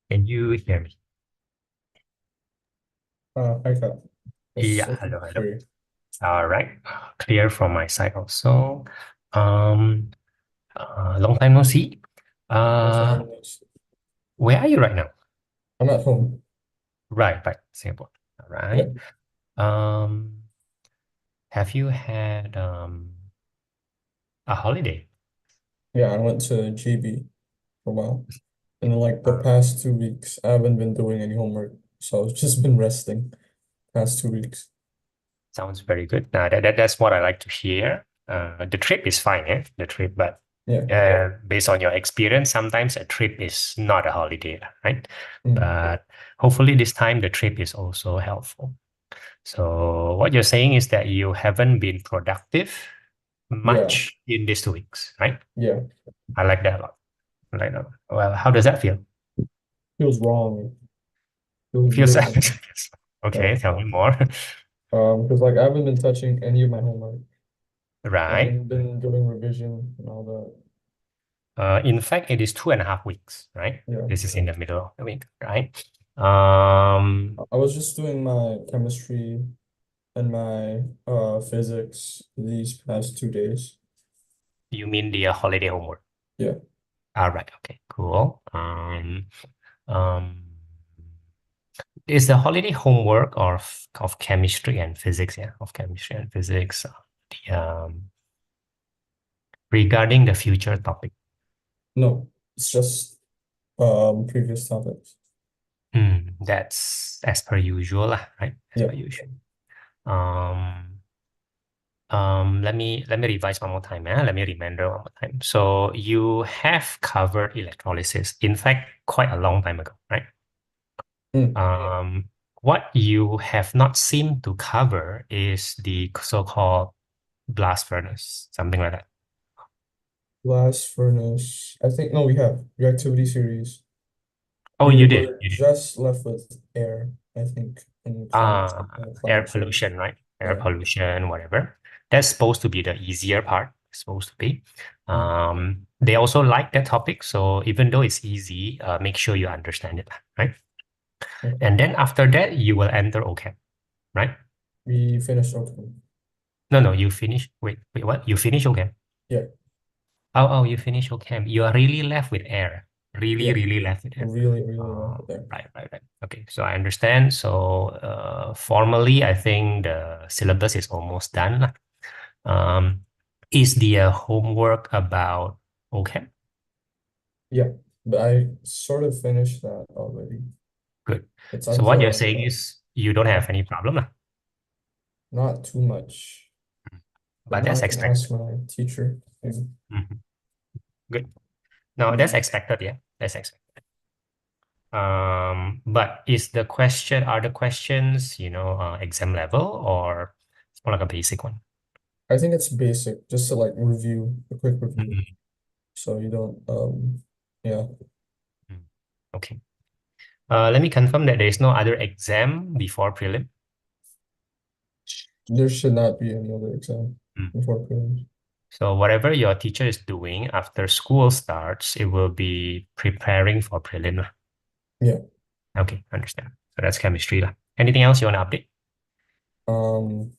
Can you hear me? Hi, Kat. Yes, Yeah, I hello, can hello. hear you. All right, clear from my side also. Um, Long time no see. Yes, I Uh, can notice. where are you right now? I'm at home. Right, Singapore. All Yeah, right. Um, have you had a holiday? yeah, I went to GB for a while. And in like the Uh, past 2 weeks, I haven't been doing any homework. So I've just been resting past 2 weeks. Sounds very good. Now that's what I like to hear. The trip is fine, eh? The trip, but Yeah. based on your experience, sometimes a trip is not a holiday, right? Mm. But hopefully this time the trip is also helpful. So what you're saying is that you haven't been productive Yeah. much in these 2 weeks, right? Yeah. I like that a lot. I like that a lot. Well, how does that feel? Feels wrong. Feels Feels really wrong. Yeah. okay, tell me more. Because like I haven't been touching any of my homework. I Right. haven't been doing revision and all that. In fact, it is 2.5 weeks, right? Yeah. This is in the middle of the week, right? Um, I was just doing my chemistry and my physics these past 2 days. you mean the holiday homework? Yeah. All right. Okay. Cool. Um, is the holiday homework of chemistry and physics? Yeah, of chemistry and physics. Regarding the future topic. No, it's just previous topics. That's as per usual, lah, right? As Yeah. per usual. Um, let me revise one more time. Let me remember one more time. So you have covered electrolysis, in fact, quite a long time ago, right? Mm. Um, what you have not seemed to cover is the so-called blast furnace, something like that. Blast furnace. I think no, we have reactivity series. Oh, We you did, were you did. just left with air, I think, and Air climate change. pollution, right? Air Yeah. pollution, whatever. That's supposed to be the easier part, supposed to be. Mm. They also like that topic, so even though it's easy, make sure you understand it, right? Okay. And then after that, you will enter OChem, right? We finished okay. No, no, you finish. Wait, what? You finish OChem? Yeah. Oh, you finish OChem. You are really left with air. Really, Yeah. really left with air. Really, really left it there. Right. Okay, so I understand. So formally, I think the syllabus is almost done, lah. Is the homework about okay? Yeah. But I sort of finished that already. Good. It's So what you're until saying is you don't yeah, have any problem, lah. not too much. But But now that's I can expected. ask my teacher. Maybe. Mhm. Good. No, that's expected, yeah. That's expected. But are the questions, exam level or it's more like a basic one? I think it's basic, just to like review, a quick review. Mhm. So you don't yeah. Mm. Okay. Let me confirm that there is no other exam before prelim. There should not be any other exam Mm. before prelims. So whatever your teacher is doing after school starts, it will be preparing for prelim lah. Yeah. Okay, understand. So that's chemistry lah. Anything else you want to update? Um,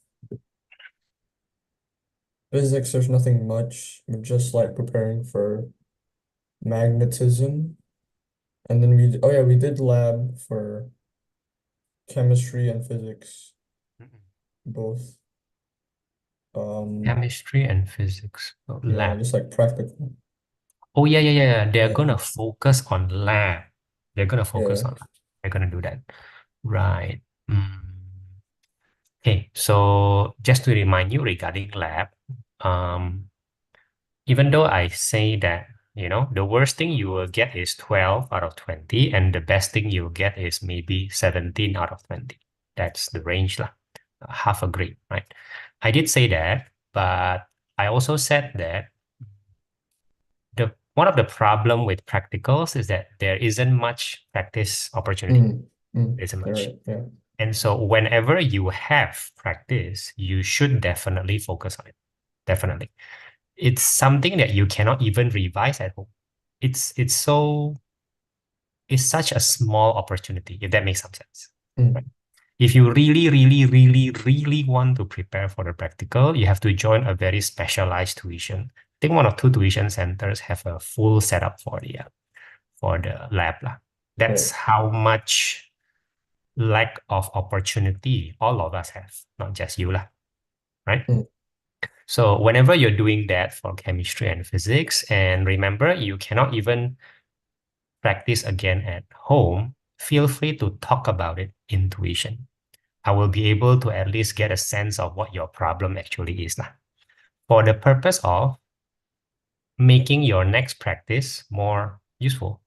Physics, there's nothing much. We're just like preparing for magnetism. And then oh yeah, we did lab for chemistry and physics, Mm-mm. both. Um, Chemistry and physics yeah, lab. just like practical. Oh yeah. They're Yeah. gonna focus on lab. They're gonna focus Yeah. on lab. They're gonna do that. Right. Okay, so just to remind you regarding lab, um, even though I say that, the worst thing you will get is 12 out of 20, and the best thing you'll get is maybe 17 out of 20. That's the range, lah. Half a grade, right? I did say that, but I also said that the one of the problem with practicals is that there isn't much practice opportunity. There isn't You're much. right. Yeah. And so whenever you have practice, you should definitely focus on it. Definitely. It's something that you cannot even revise at home. It's so is such a small opportunity, if that makes some sense. Right? Mm. If you really, really, really, really want to prepare for the practical, you have to join a very specialized tuition. I think one or two tuition centers have a full setup for the lab lah. That's Right. how much lack of opportunity all of us have, not just you lah, right? Mm. So whenever you're doing that for chemistry and physics, and remember, you cannot even practice again at home, feel free to talk about it in tuition. I will be able to at least get a sense of what your problem actually is lah. For the purpose of making your next practice more useful.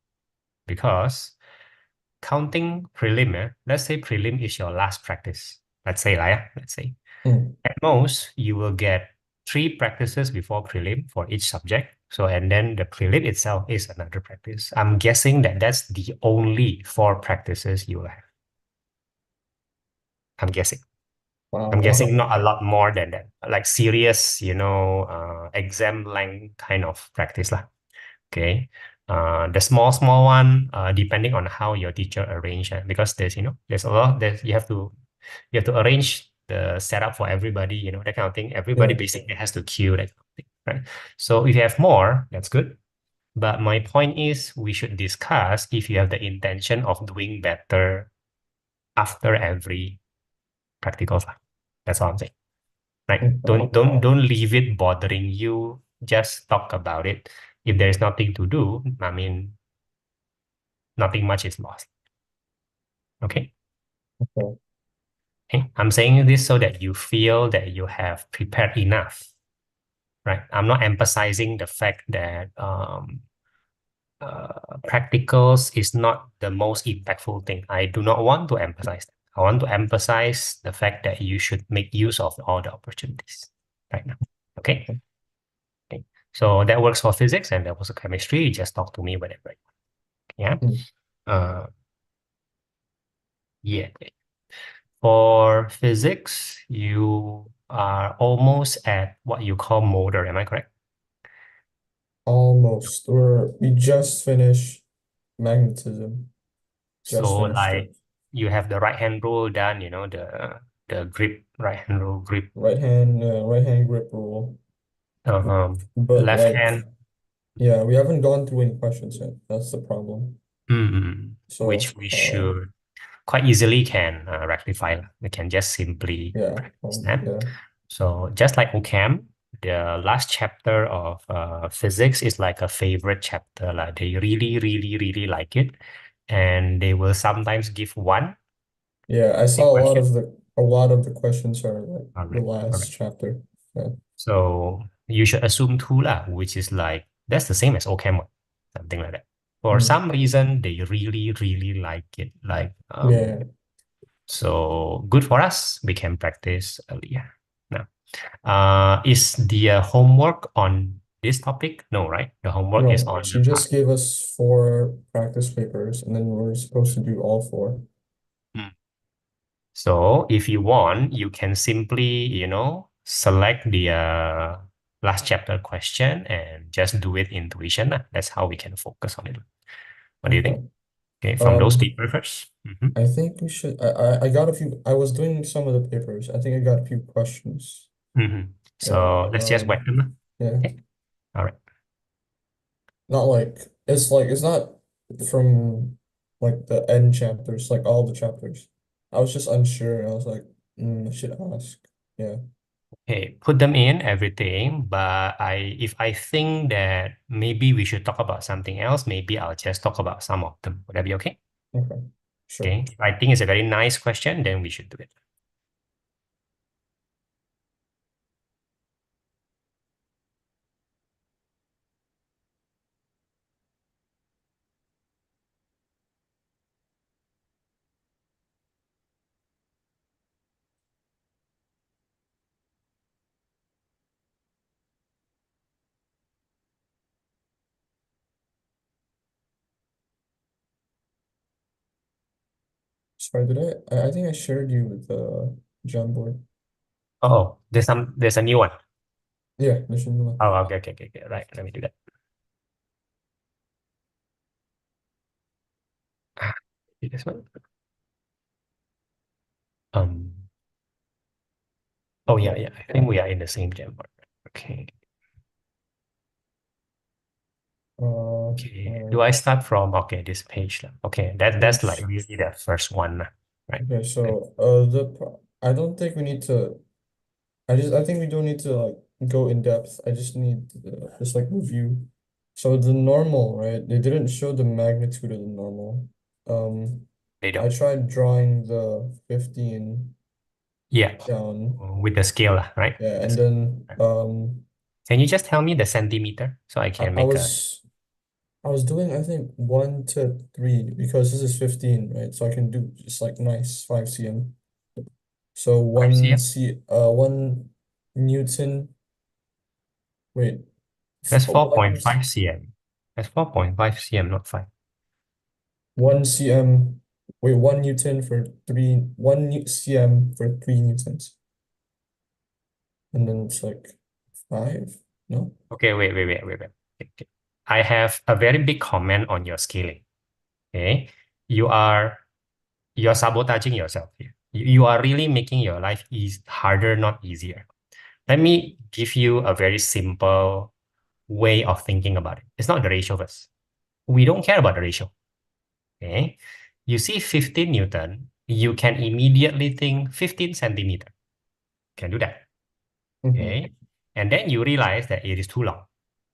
Because counting prelim, let's say prelim is your last practice. Let's say, let's say. Mm. At most, you will get 3 practices before prelim for each subject. So, and then the prelim itself is another practice. I'm guessing that that's the only 4 practices you will have. I'm guessing. I'm guessing Wow. not a lot more than that. Like serious, exam length kind of practice lah. Okay. The small one, depending on how your teacher arrange it, because there's a lot, you have to arrange the setup for everybody, that kind of thing. Everybody Yeah. basically has to queue, that kind of thing, right? So if you have more, that's good. But my point is we should discuss if you have the intention of doing better after every practical. That's all I'm saying. Right? Okay. Don't leave it bothering you. Just talk about it. If there's nothing to do, I mean, nothing much is lost. Okay? Okay. Okay? I'm saying this so that you feel that you have prepared enough. Right? I'm not emphasizing the fact that practicals is not the most impactful thing. I do not want to emphasize that. I want to emphasize the fact that you should make use of all the opportunities right now. Okay? Okay. So that works for physics and that was for chemistry. You just talk to me whenever. Yeah. Mm. Uh, yeah. For physics, you are almost at what you call motor. Am I correct? Almost. We just finished magnetism. Just So finished like it. you have the right hand rule done, the grip, right hand rule grip, Right hand grip rule. But left like, hand, yeah, we haven't gone through any questions yet. That's the problem. which So, we should quite easily can rectify. We can just simply yeah, practice that. yeah. So just like OChem, the last chapter of physics is like a favorite chapter. Like they really, really, really like it. And they will sometimes give one Yeah, I saw question. a lot of the questions are like All the right. All right. last chapter. Yeah. So you should assume two lah, which is like that's the same as OChem, one, something like that. For Mm. some reason, they really, really like it. Yeah. So good for us. We can practice earlier. Now, is the homework on this topic? No, right? The homework is No, on she the part. just gave us 4 practice papers and then we're supposed to do all 4. Mm. So if you want, you can simply, select the last chapter question and just do it in tuition lah. That's how we can focus on it. What do you think? Okay. Okay, from those Um, paper first. Mhm. I think we should I got a few I was doing some of the papers. I think I got a few questions. Mhm. Yeah. So let's just whack them lah. Yeah. Okay. All right. Not like it's not from like the end chapters, like all the chapters. I was just unsure. I was like, I should ask. Yeah. Okay, put them in everything, but if I think that maybe we should talk about something else, maybe I'll just talk about some of them. Would that be okay? Okay. Sure. Okay. If I think it's a very nice question, then we should do it. Sorry, I think I shared you with the Jamboard. Oh, there's a new one. Yeah, there's a new one. Oh, okay. Right. Let me do that. This one. Um. Oh yeah, yeah. I think we are in the same Jamboard. Okay. Okay. Do I start from this page? Okay, that's like Page. really the first one, right? Okay, Okay. so I don't think we need to. I think we don't need to like go in depth. I just need just like review. So the normal, right? They didn't show the magnitude of the normal. Um, They I don't. tried drawing the 15 Yeah, down. with the scale, right? Yeah, and That's then right. Can you just tell me the centimeter so I I, can I make a was I was doing I think 1 to 3 because this is 15, right? So I can do just like nice 5 cm. So 5 cm? 1 Newton. Wait, That's one 4.5 cm. That's 4.5 cm, not 5. 1 cm. Wait, 1 Newton for 1 cm for 3 Newtons, and then it's like 5. No. Okay, wait. Okay. I have a very big comment on your scaling. Okay, you are you're sabotaging yourself here. You are really making your life harder, not easier. Let me give you a very simple way of thinking about it. It's not the ratio first. We don't care about the ratio. Okay. You see 15 Newton, you can immediately think 15 centimeter. Can do that. Mm-hmm. Okay. And then you realize that it is too long,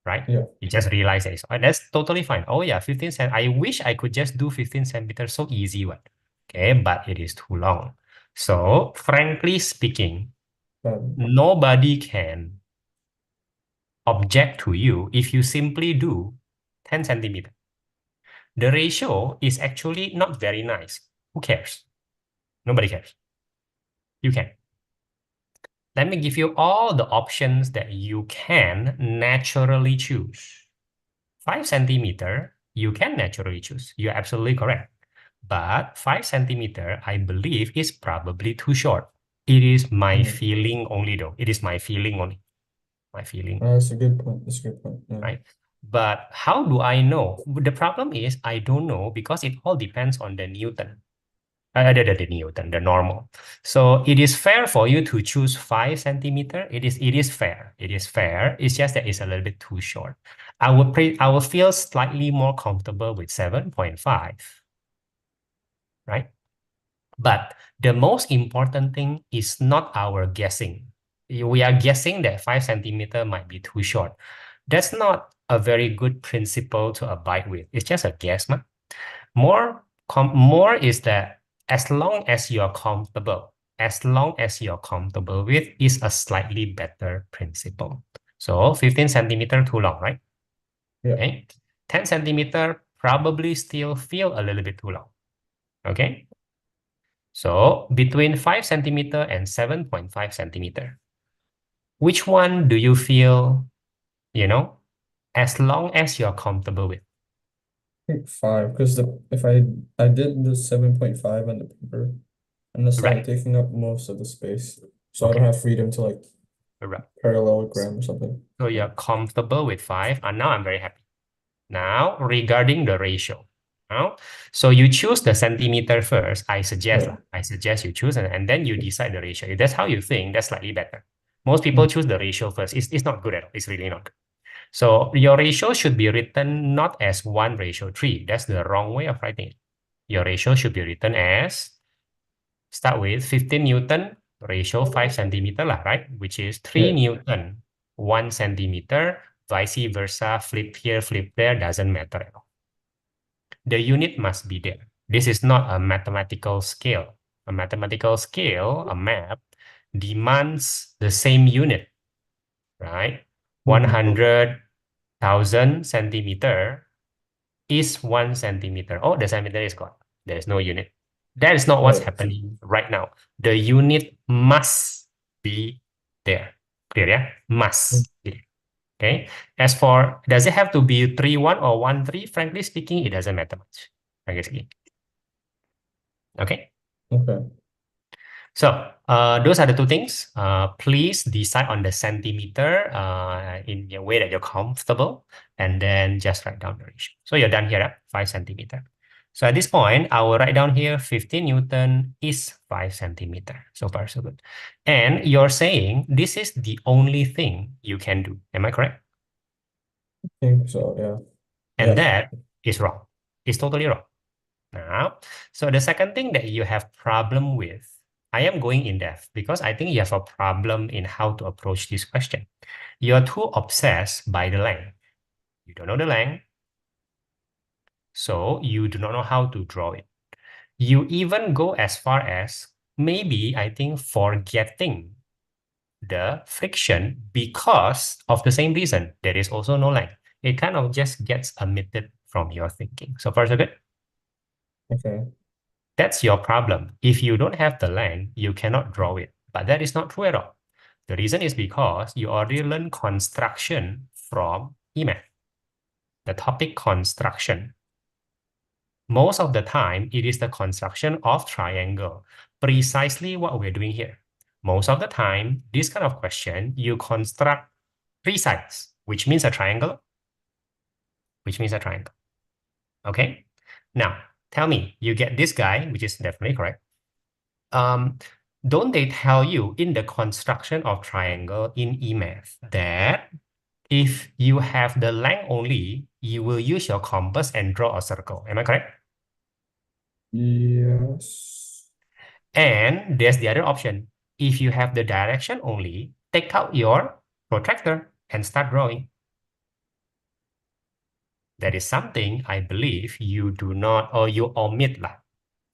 right? Yeah. You just realize that that's totally fine. Oh yeah, 15 cent. I wish I could just do 15 centimeters so easy one. Okay, but it is too long. So frankly speaking, nobody can object to you if you simply do 10 centimeter. The ratio is actually not very nice. Who cares? Nobody cares. You can. Let me give you all the options that you can naturally choose. 5 centimeter, you can naturally choose. You're absolutely correct. But 5 centimeter, I believe, is probably too short. It is my Mm. feeling only, though. It is my feeling only. My feeling, That's a good point. That's a good point. Yeah. right? But how do I know? The problem is I don't know because it all depends on the Newton. The Newton, the normal. So it is fair for you to choose 5 centimeter. It is fair. It is fair. It's just that it's a little bit too short. I would feel slightly more comfortable with 7.5, right? But the most important thing is not our guessing. We are guessing that 5 centimeter might be too short. That's not a very good principle to abide with. It's just a guess, man. More is that as long as you're comfortable with is a slightly better principle. So 15 centimeter too long, right? Yeah. Okay. 10 centimeter probably still feel a little bit too long. Okay. So between 5 centimeter and 7.5 centimeter, which one do you feel, as long as you're comfortable with? I think 5, because the if I did the 7.5 on the paper, and it's like Right. taking up most of the space, so I don't Okay. have freedom to like Right. parallelogram or something. So Yeah. you're comfortable with 5, and now I'm very happy. Now, regarding the ratio. Now, so you choose the centimeter first. Right. I suggest you choose and then you decide the ratio. If that's how you think, that's slightly better. Most people Mm. choose the ratio first. It's not good at all. It's really not good. So your ratio should be written not as 1:3. That's the wrong way of writing it. Your ratio should be written as, start with 15 Newton, ratio 5 centimeter lah, right? Which is 3 Yeah. Newton, 1 centimeter, vice versa, flip here, flip there, doesn't matter at all. The unit must be there. This is not a mathematical scale. A mathematical scale, a map, demands the same unit, right? Mhm. 100,000 centimeter is 1 centimeter. Oh, the centimeter is gone. There's no unit. That is not what's Right. happening right now. The unit must be there. Clear, yeah? Mm. Must be. Okay. As for, does it have to be 3-1 or 1-3? Frankly speaking, it doesn't matter much. Frankly speaking. Okay. Okay. So those are the two things. Please decide on the centimeter in a way that you're comfortable, and then just write down the ratio. So you're done here, 5 centimeter. So at this point, I will write down here 15 Newton is 5 centimeter. So far, so good. And you're saying this is the only thing you can do. Am I correct? I think so, yeah. And Yeah. that is wrong. It's totally wrong. Now, so the second thing that you have problem with, I am going in depth because I think you have a problem in how to approach this question. You're too obsessed by the length. You don't know the length, so you do not know how to draw it. You even go as far as maybe, I think, forgetting the friction because of the same reason. There is also no length. It kind of just gets omitted from your thinking. So far, so good. Okay. That's your problem. If you don't have the length, you cannot draw it. But that is not true at all. The reason is because you already learned construction from EMATH, the topic construction. Most of the time, it is the construction of triangle, precisely what we're doing here. Most of the time, this kind of question, you construct three sides, which means a triangle, which means a triangle. Okay? Now, tell me, you get this guy, which is definitely correct. Don't they tell you in the construction of triangle in EMATH that if you have the length only, you will use your compass and draw a circle. Am I correct? Yes. And there's the other option. If you have the direction only, take out your protractor and start drawing. That is something I believe you do not, or you omit lah.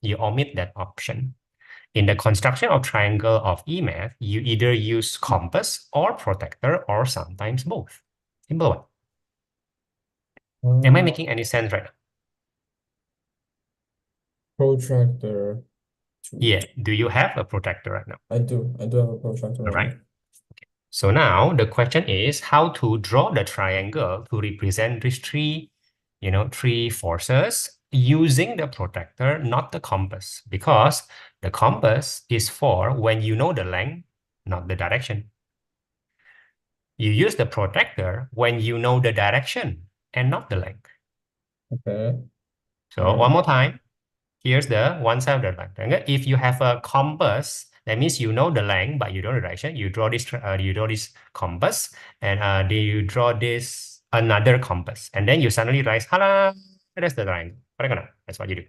You omit that option. In the construction of triangle of EMATH, you either use compass or protractor or sometimes both. Simple one. Am I Um, making any sense right now? Protractor two. Yeah. Do you have a protractor right now? I do. I do have a protractor All right right. now. So now the question is how to draw the triangle to represent these three forces using the protractor, not the compass, because the compass is for when you know the length, not the direction. You use the protractor when you know the direction and not the length. Okay. So Right. one more time, here's the one side of the rectangle. If you have a compass, that means you know the length, but you don't know the direction. You draw this compass, and then you draw this another compass, and then you suddenly realize, hala, that's the triangle. Correct or not? That's what you do.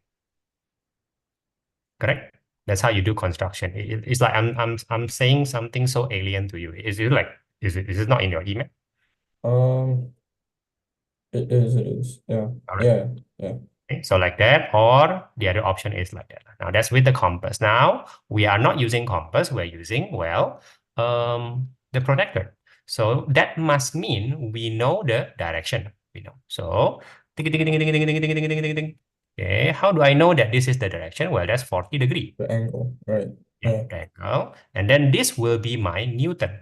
Correct? That's how you do construction. It's like I'm saying something so alien to you. Is it like is it not in your email? Um, it is, it is. Yeah. All right. Yeah. Yeah. Okay, so like that, or the other option is like that. Now that's with the compass. Now we are not using compass, we're using, well, the protector. So that must mean we know the direction. We know. So ding, ding, ding, ding, ding, ding, ding, ding, ding, ding, ding. Okay, how do I know that this is the direction? Well, that's 40 degree. The angle. Right. Yeah, Yeah. triangle. And then this will be my Newton.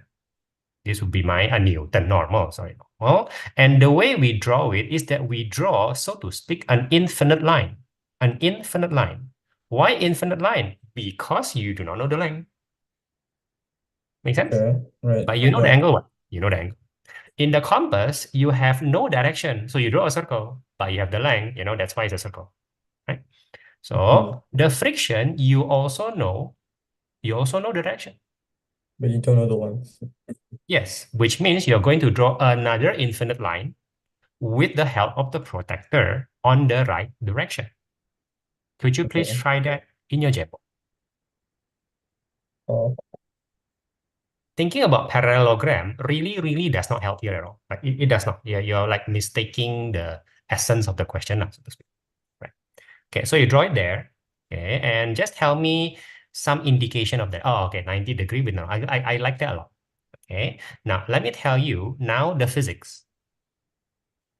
This would be my Newton normal, sorry, normal. And the way we draw it is that we draw, so to speak, an infinite line. An infinite line. Why infinite line? Because you do not know the length. Make sense? Okay. Right. But you know the Yeah. angle, what? You know the angle. In the compass, you have no direction. So you draw a circle, but you have the length, that's why it's a circle. Right? Hmm. So the friction, you also know the direction. But you don't know the length. Yes, which means you're going to draw another infinite line with the help of the protector on the right direction. Could you please Okay. try that in your Jamboard? Uh, Thinking about parallelogram really, really does not help you at all. Like it does not. You're like mistaking the essence of the question, so to speak. Right. Okay, so you draw it there. Okay, and just tell me some indication of that. Oh, okay, 90 degree with no. I like that a lot. Okay, now let me tell you now the physics.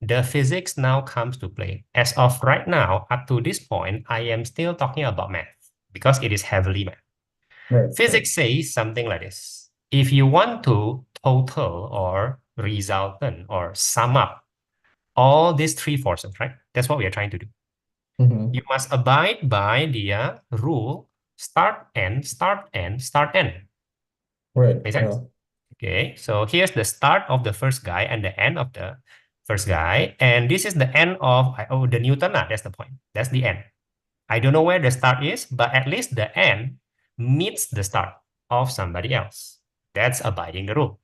The physics now comes to play. As of right now, up to this point, I am still talking about math because it is heavily math. right. Right. Physics says something like this. If you want to total or resultant or sum up all these three forces, right? That's what we are trying to do. Mm-hmm. You must abide by the rule start, end, start, end, start, end. Right. Make sense? Yeah. Okay, so here's the start of the first guy and the end of the first guy. And this is the end of the Newton. That's the point. That's the end. I don't know where the start is, but at least the end meets the start of somebody else. That's abiding the rule.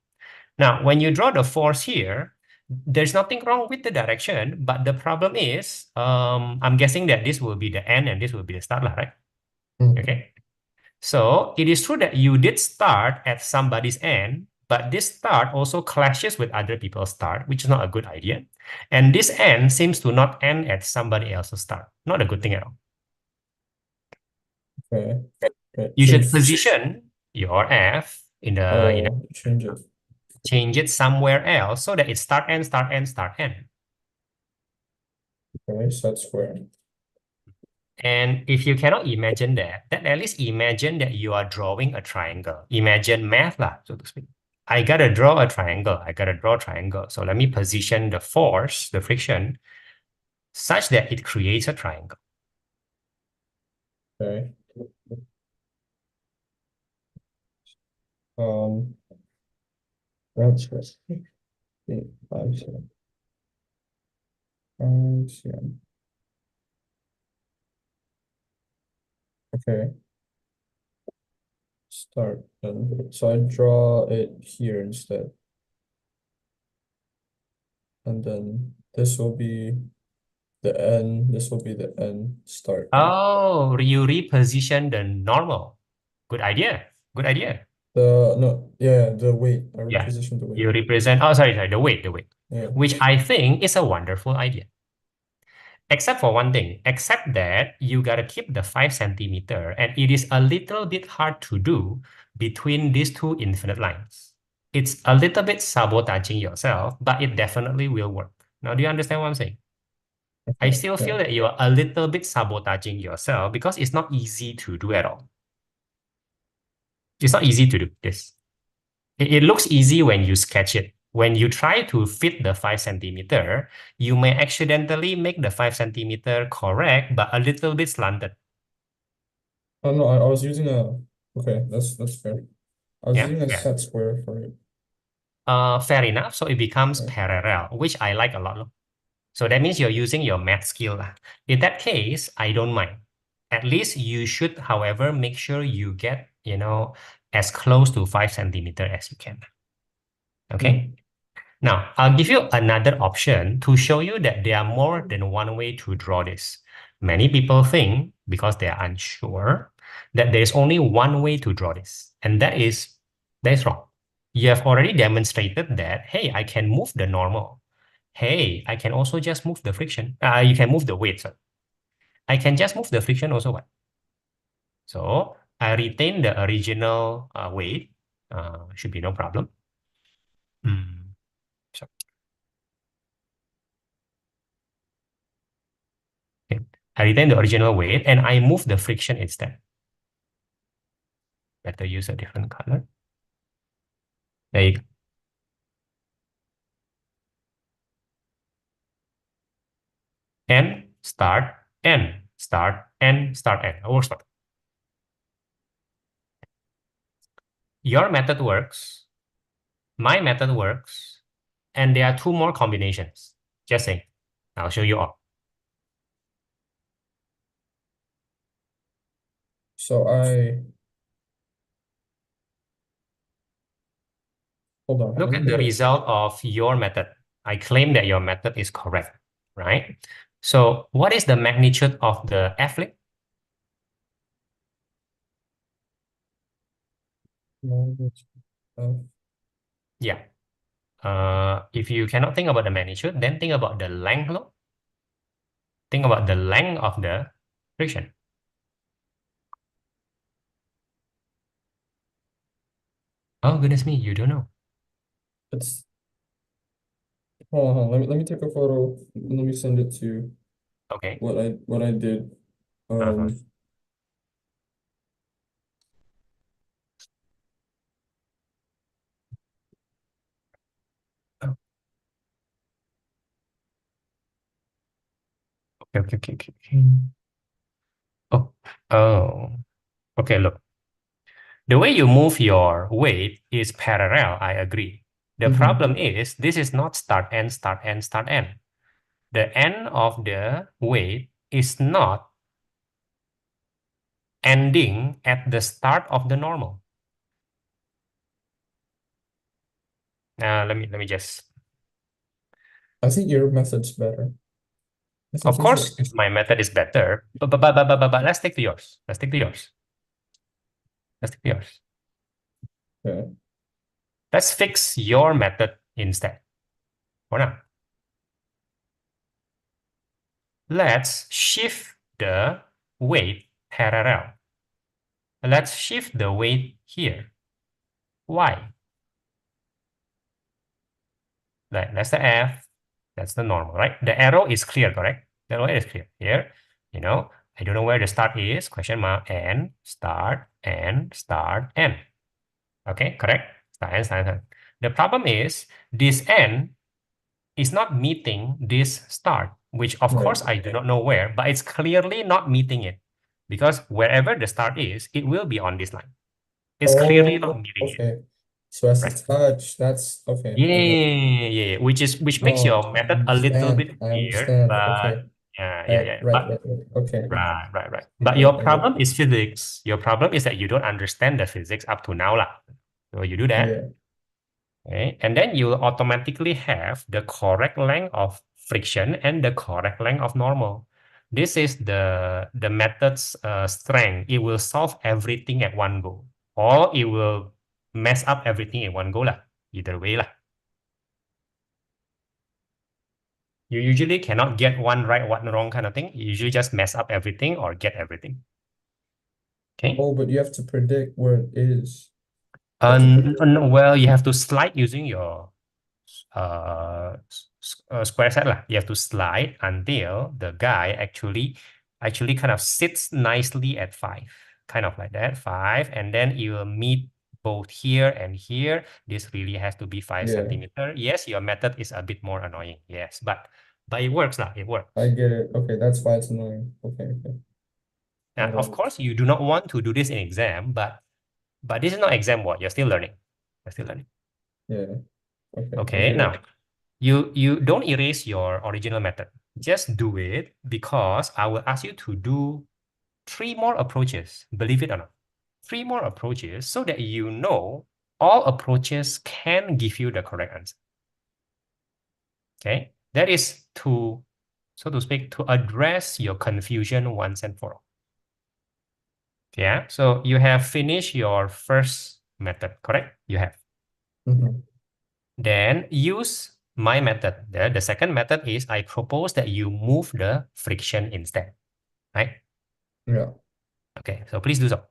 Now, when you draw the force here, there's nothing wrong with the direction, but the problem is, I'm guessing that this will be the end and this will be the start, right? Mm. Okay. So it is true that you did start at somebody's end, but this start also clashes with other people's start, which is not a good idea. And this end seems to not end at somebody else's start. Not a good thing at all. Okay. Okay. You So should position your F in the change it. change it somewhere else so that it's start end, start end, start end. Okay, set square. And if you cannot imagine that, then at least imagine that you are drawing a triangle. Imagine math lah, so to speak. I gotta draw a triangle. I gotta draw a triangle. So let me position the force, the friction, such that it creates a triangle. Okay. Um, that's right. 8, 5, 7, 5, 7. Okay. Start. And so I draw it here instead. And then this will be the end. This will be the end start. Oh, you reposition the normal. Good idea. Good idea. No, yeah, the weight. I Yeah. repositioned the weight. You represent, oh, sorry, the weight, Yeah. which I think is a wonderful idea. Except for one thing, except that you gotta keep the 5 centimeter, and it is a little bit hard to do between these two infinite lines. It's a little bit sabotaging yourself, but it definitely will work. Now, do you understand what I'm saying? I Okay. still Yeah. feel that you are a little bit sabotaging yourself because it's not easy to do at all. It's not easy to do this. It looks easy when you sketch it. When you try to fit the 5 centimeter, you may accidentally make the 5 centimeter correct, but a little bit slanted. Oh no, I was using a okay, that's fair. I was Yeah, using a yeah. set square for it. Fair enough. So it becomes Yeah. parallel, which I like a lot. So that means you're using your math skill lah. In that case, I don't mind. At least you should, however, make sure you get, as close to 5 centimeter as you can. Okay. Now, I'll give you another option to show you that there are more than one way to draw this. Many people think, because they are unsure, that there is only one way to draw this, and that is wrong. You have already demonstrated that, hey, I can move the normal. Hey, I can also just move the friction. You can move the weight, sorry. I can just move the friction also. What? So I retain the original weight. Should be no problem. So, okay. I retain the original weight and I move the friction instead. Better use a different color. There you go. And start, end, start, end, start, end. Or start. Your method works. My method works. And there are two more combinations. Just saying. I'll show you all. So hold on. Look Let me at put the it. result of your method. I claim that your method is correct, right? So what is the magnitude of the F-link? Yeah. If you cannot think about the magnitude, then think about the length. Think about the length of the friction. Oh, goodness me, you don't know. It's hold on. Let me take a photo. Let me send it to you. Okay. What I did. Uh-huh. Oh, okay. Oh, oh. Okay, look. The way you move your weight is parallel, I agree. The Mhm. problem is this is not start, end, start, end, start, end. The end of the weight is not ending at the start of the normal. Now let me just. I think your method's better. I think Of you should. course, my method is better, but let's take to yours. Let's take to yours. Let's take to yours. Yeah. Let's fix your method instead. For now, let's shift the weight parallel. Let's shift the weight here. Why? That's the F. That's the normal, right? The arrow is clear, correct? The arrow is clear. Here, I don't know where the start is. Question mark, and start, and start, and. Okay, correct? Start, and start, and. The problem is this N is not meeting this start, which of Right. course I do not know where, but it's clearly not meeting it because wherever the start is, it will be on this line. It's clearly not Oh, meeting it, okay. So as a right? touch, that's okay. I get it. Yeah. Which makes Oh, your method a little bit I weird, understand. but Okay. yeah. But Okay. right. I But get your it. I get it. problem is physics. Your problem is that you don't understand the physics up to now, lah. So you do that. Yeah. Okay, and then you automatically have the correct length of friction and the correct length of normal. This is the method's strength. It will solve everything at one go, or it will mess up everything in one go lah. Either way lah. You usually cannot get one right, one wrong kind of thing. You usually just mess up everything or get everything. Okay. Oh, but you have to predict where it is. You have to predict. Well, you have to slide using your square set lah. You have to slide until the guy actually kind of sits nicely at 5, kind of like that, 5, and then you will meet both here and here. This really has to be 5 Yeah, centimeter. Yes, your method is a bit more annoying. Yes, but it works lah. It I works. get it. Okay, that's why it's annoying. Okay, okay. And Got of it. course, you do not want to do this in exam, but this is not exam what you're still learning. You're still learning. Yeah. Okay, I Okay, get now it. you don't erase your original method. Just do it because I will ask you to do 3 more approaches, believe it or not. 3 more approaches so that you know all approaches can give you the correct answer. Okay, that is to, so to speak, to address your confusion once and for all. Yeah, so you have finished your first method, correct? You have. Mhm. Then use my method. The second method is I propose that you move the friction instead, right? Yeah. Okay, so please do so.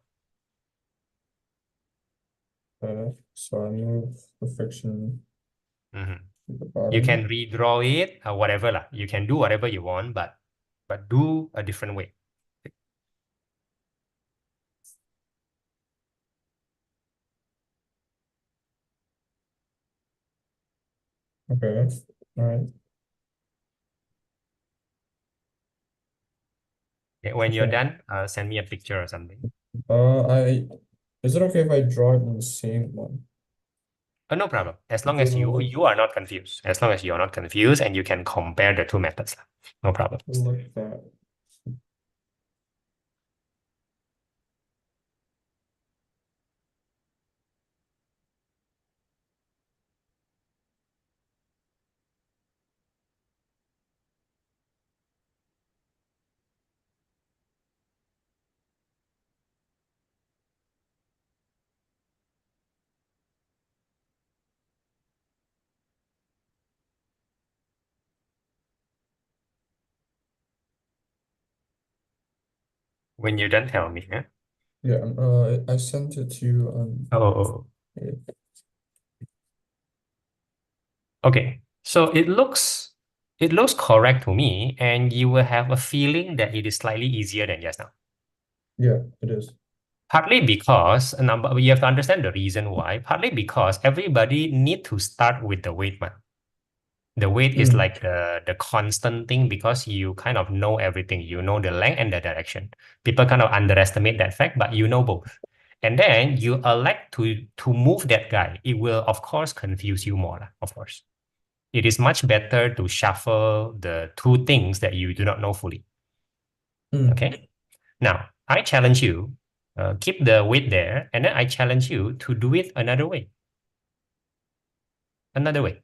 So I move the friction Mhm. to the You can bottom. redraw it or whatever lah. You can do whatever you want, but do a different way. Okay. All right. Okay, when you're Okay. done, send me a picture or something. I is it okay if I draw it in the same one? No problem. As long Do as you are not confused. As long as you are not confused and you can compare the two methods lah. No problem. look at that. When you're done, tell me. Yeah? Yeah, I sent it to you Oh, yeah. okay. So it looks correct to me, and you will have a feeling that it is slightly easier than just now. Yeah, it is. Partly because a number, you have to understand the reason why. Partly because everybody need to start with the weight one. The weight is Mm. like the constant thing because you kind of know everything. You know the length and the direction. People kind of underestimate that fact, but you know both. And then you elect to move that guy. It will, of course, confuse you more, lah, of course. It is much better to shuffle the two things that you do not know fully. Mm. Okay. Now, I challenge you, keep the weight there, and then I challenge you to do it another way. Another way.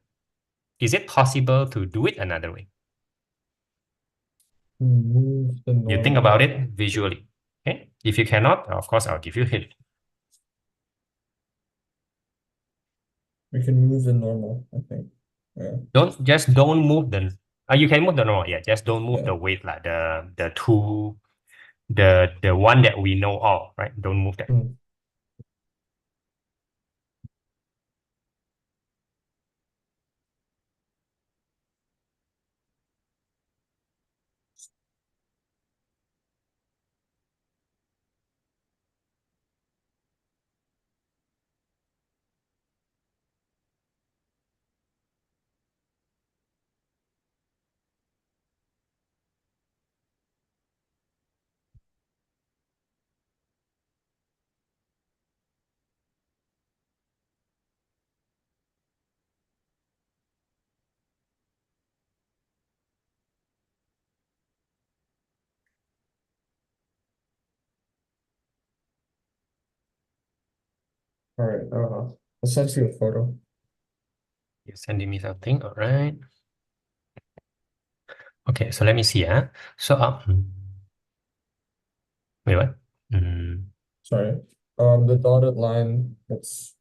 Is it possible to do it another way? Move the You think about normal. it visually. Okay? If you cannot, of course, I'll give you a hint. We can move the normal, I think. Yeah. Don't move the. You can move the normal, yeah. Just don't move Yeah. the weight like the one that we know of, right? Don't move that. Mm. All right. I'll send you a photo. You're sending me something, all right? Okay, so let me see. So wait, what? Sorry. The dotted line, it's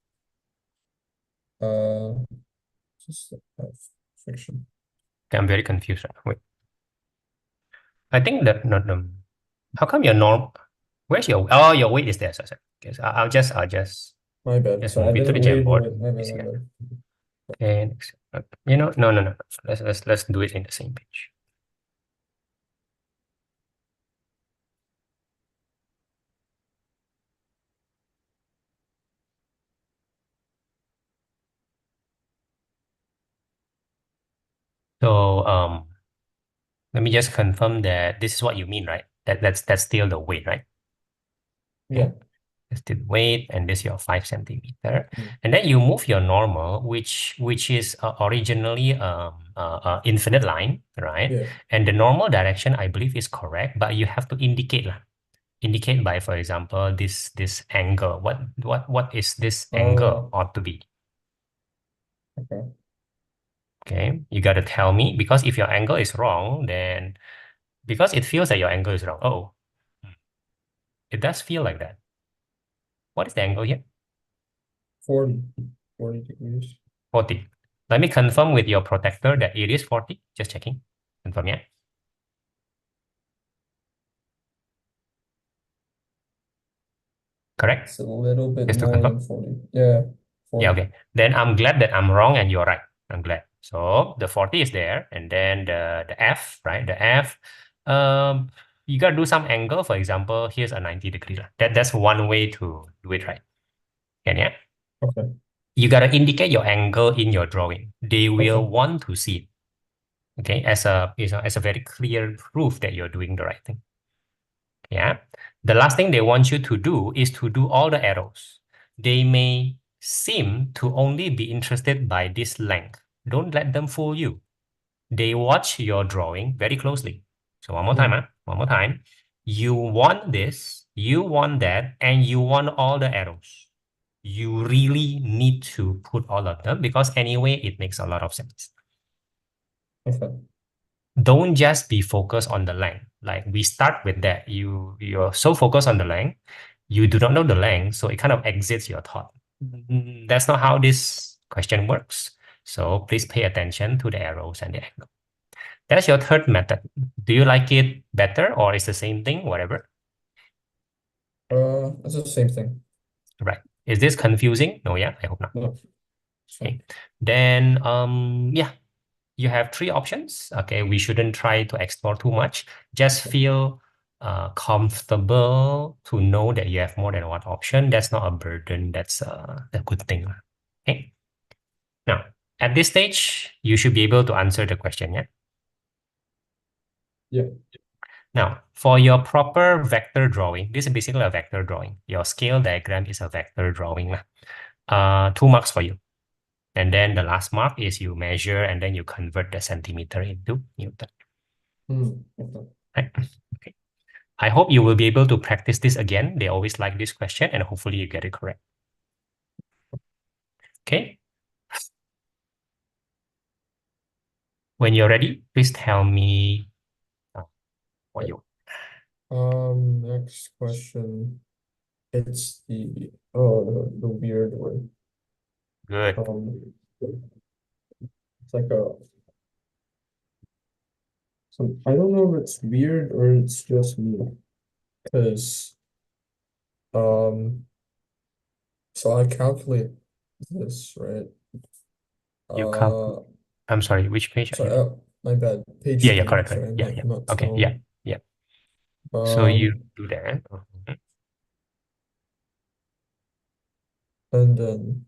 uh just fiction. Okay, I'm very confused. Wait, I think that not how come your norm? Where's your your weight is there? So okay, so My bad. just Sorry, I move it to the didn't label Jamboard. it. My bad, Yes, my yeah. bad. Okay, you know, no. Let's do it in the same page. So let me just confirm that this is what you mean, right? That's still the weight, right? Okay. Yeah. That's the weight, and this your 5 centimeter, Mm. and then you move your normal, which is originally infinite line, right? Yeah. And the normal direction, I believe, is correct, but you have to indicate lah. Indicate by, for example, this angle. What is this angle Oh, ought to be? okay. Okay, you got to tell me, because if your angle is wrong, then because it feels that your angle is wrong. Oh, it does feel like that. What is the angle here? 40. 40 degrees. 40. Let me confirm with your protector that it is 40. Just checking. Confirm, yeah? Correct? It's a little bit Just to more confirm. than 40. Yeah, Yeah, 40. okay. Then I'm glad that I'm wrong and you're right. I'm glad. So the 40 is there, and then the F, right? The F, you gotta do some angle. For example, here's a 90 degree. That's one way to do it, right? And yeah, Okay. you gotta indicate your angle in your drawing. They will Okay. want to see it. Okay, as a very clear proof that you're doing the right thing. Yeah. The last thing they want you to do is to do all the arrows. They may seem to only be interested by this length. Don't let them fool you. They watch your drawing very closely. So one more time, Mm. one more time. You want this, you want that, and you want all the arrows. You really need to put all of them, because anyway, it makes a lot of sense. Okay. Don't just be focused on the length. Like we start with that. You're so focused on the length, you do not know the length, so it kind of exits your thought. That's not how this question works. So please pay attention to the arrows and the angle. That's your third method. Do you like it better, or is the same thing? Whatever. It's the same thing. Right. Is this confusing? No, yeah, I hope not. No, it's Okay. fine. Then yeah, you have three options. Okay, we shouldn't try to explore too much. Just feel comfortable to know that you have more than one option. That's not a burden. That's a good thing. Okay. Now, at this stage, you should be able to answer the question. Yeah. Yeah. Now, for your proper vector drawing, this is basically a vector drawing. Your scale diagram is a vector drawing lah. 2 marks for you. And then the last mark is you measure and then you convert the centimeter into Newton. Mm. Okay. Right? Okay. I hope you will be able to practice this again. They always like this question, and hopefully you get it correct. Okay. When you're ready, please tell me what you. Next question. It's the weird one. Good. It's like I don't know if it's weird or it's just me. Because so I calculate this, right? You calc. Uh I'm sorry. Which page are sorry, you? my bad. Yeah, Page yeah, 3. correct, Sorry, correct. Yeah, yeah. I'm not Okay, yeah, telling. yeah. So you Um do that. Mhm. and then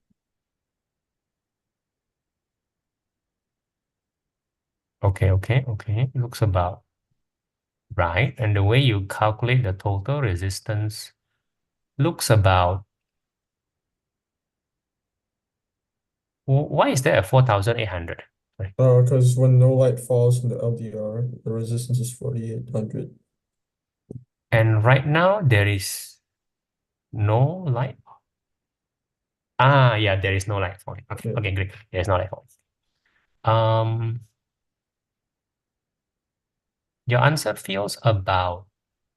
Okay, okay, okay. Looks about right. And the way you calculate the total resistance looks about. Why is there a 4,800? Right. because when no light falls in the LDR, the resistance is 4,800. And right now there is no light. Ah, yeah, there is no light falling. Okay, Yeah. okay, great. There's no light falling. Um, your answer feels about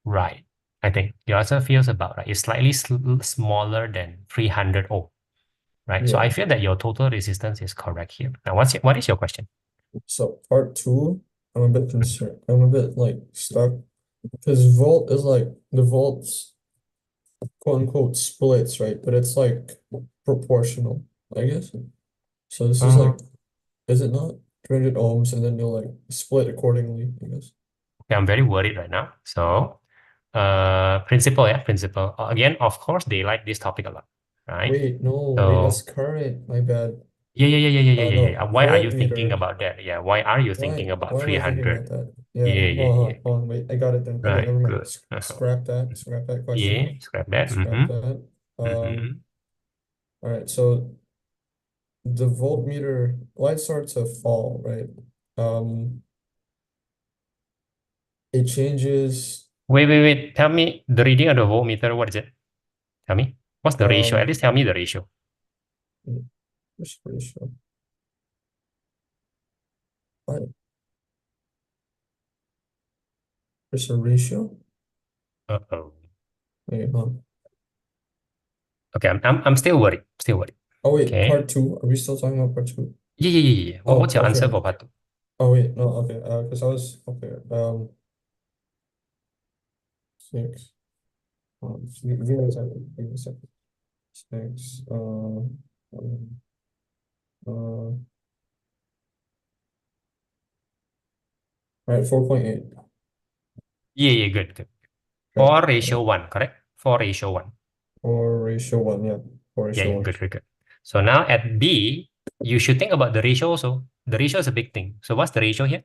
right. I think your answer feels about right. It's slightly smaller than 300 ohm, right? So Yeah. I feel that your total resistance is correct here. Now, what is your question? So part two, I'm a bit concerned. I'm a bit like stuck because volt is like the volts quote unquote splits, right? But it's like proportional, I guess. So this is Uh, like, is it not 300 ohms and then you'll like split accordingly, I guess. okay, I'm very worried right now. So, principle, yeah, principle. Again, of course, they like this topic a lot, right? Wait, no, wait, that's So, current. My bad. yeah, yeah, yeah, yeah, yeah, yeah, yeah, No, yeah. Why are you thinking voltmeter. about that? Yeah, why are you Why thinking about why am I thinking 300? about that? Yeah, Yeah, yeah, yeah. hold on, wait, I got it then. Okay, Right, never mind. good. Uh-huh. Scrap that Yeah, question. scrap that. Scrap Mm-hmm. that. Mm-hmm. All right, so the voltmeter light starts to fall, right? Um, it changes. Wait. Tell me the reading of the voltmeter. What is it? Tell me. What's the ratio? At Um, least tell me the ratio. which ratio? What? There's a ratio? Uh-oh. Wait, huh? Okay, I'm still worried. Still worried. Oh wait, Okay. part two. Are we still talking about part two? Yeah. Oh, What's your answer okay. for part two? Oh wait, no, okay. Because I was okay. 6. Give me a second. Give me a second. 6. Uh, right, 4.8. Yeah, good. Okay. 4 ratio 1, correct? 4 ratio 1. Or ratio 1, yeah. Or ratio Yeah, 1. good. So now at B, you should think about the ratio also. The ratio is a big thing. So what's the ratio here?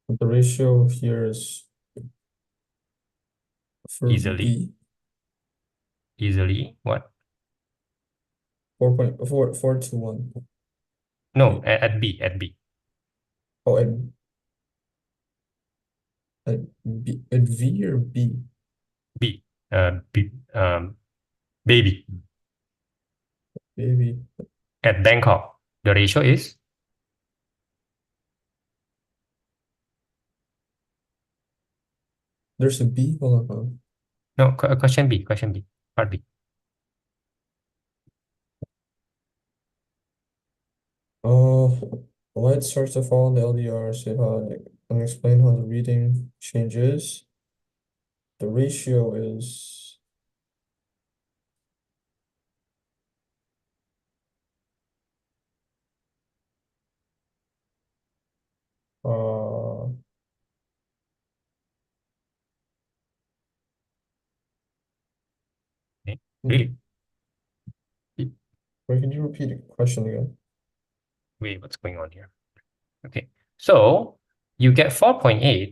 The ratio here is for Easily. B, What? 4.4 to 1. No, Wait. at B. Oh, at B, at V or B? B. B. Baby. Maybe. At Bangkok, the ratio is There's a B? Hold on. no. Question B. Part B. Light starts to fall in the LDR, so and explain how the reading changes. The ratio is uh Okay. hmm. Really? Wait, can you repeat the question again? Wait, what's going on here? Okay. So you get 4.8 Yeah,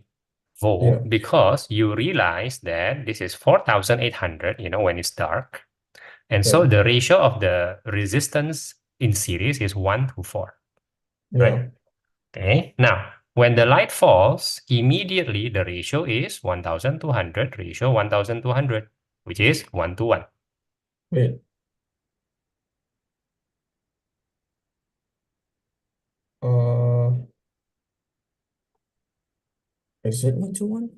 volt because you realize that this is 4,800, when it's dark. And so okay. the ratio of the resistance in series is 1 to 4, right? Yeah. Okay. Now, When the light falls, immediately the ratio is 1200 ratio 1200, which is 1 to 1. Wait, uh, is it 1 to 1?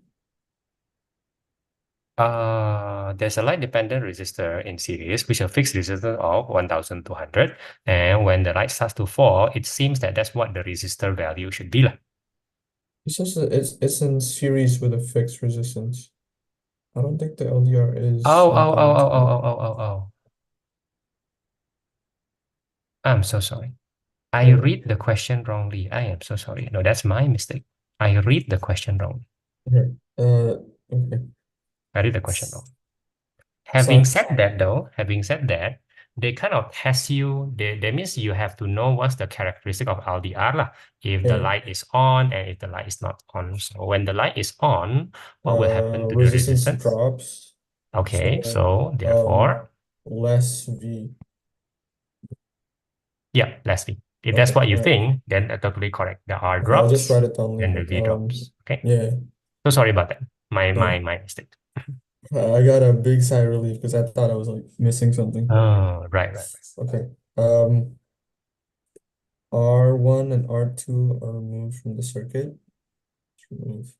There's a light-dependent resistor in series, which is a fixed resistance of 1200. And when the light starts to fall, it seems that that's what the resistor value should be like. It says that it's in series with a fixed resistance. I don't think the LDR is Oh, oh, oh, oh, oh, 1200. oh, oh, oh, oh. I'm so sorry. I Oh, read the question wrongly. I am so sorry. No, that's my mistake. I read the question wrong. here. Okay. I read the question wrong. Having Sorry. said that, though, having said that, they kind of test you. That means you have to know what's the characteristic of LDR lah. If the Yeah. light is on and if the light is not on. So when the light is on, what will happen to the Resistance resistance? drops, Okay, so so therefore, less V. yeah, less V. If that's Okay, what you all right. think, then totally correct. The R Okay, I'll just drops write it down and the later. V drops. Okay, Yeah, so sorry about that. My no, my mistake. I got a big sigh of relief because I thought I was like missing something. Oh, right. Okay. R1 and R2 are removed from the circuit. Remove.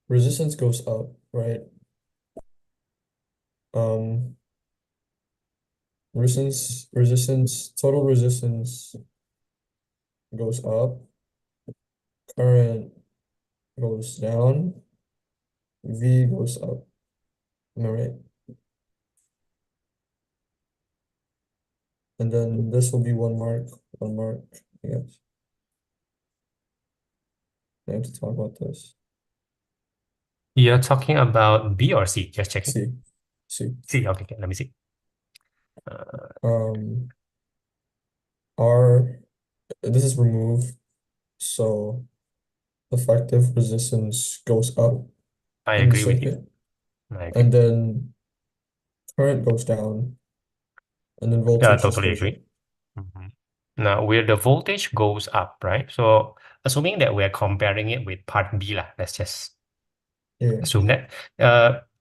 Resistance goes up, right? Um, total resistance goes up, current goes down, V goes up. Am I right? And then this will be 1 mark, I guess. I have to talk about this. You're talking about B or C? Just checking. See, see. C. Okay, let me see. Uh, Um, R, this is removed, so effective resistance goes up I in the agree with you. circuit, I agree. and then current goes down, and then Yeah, I voltage just totally goes up. agree. Mhm. Now, where the voltage goes up, right? So, assuming that we're comparing it with part B, lah, let's just Yeah. assume that.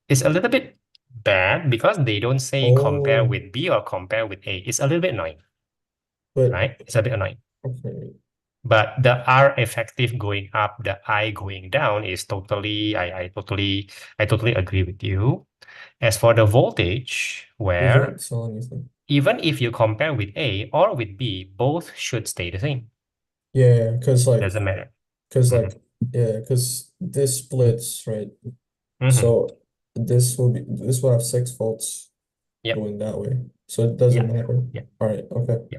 It's a little bit bad because they don't say compare Oh, with B or compare with A. It's a little bit annoying, but right? It's a bit annoying. okay. But the R effective going up, the I going down is totally, I totally agree with you. As for the voltage, They where didn't sell anything. even if you compare with A or with B, both should stay the same. Yeah, Doesn't matter. cause Mhm. like, yeah, cause this splits, right? Mhm. So this will have 6 volts Yep. going that way. So it doesn't Yeah. matter. Yeah. All right, okay. Yeah.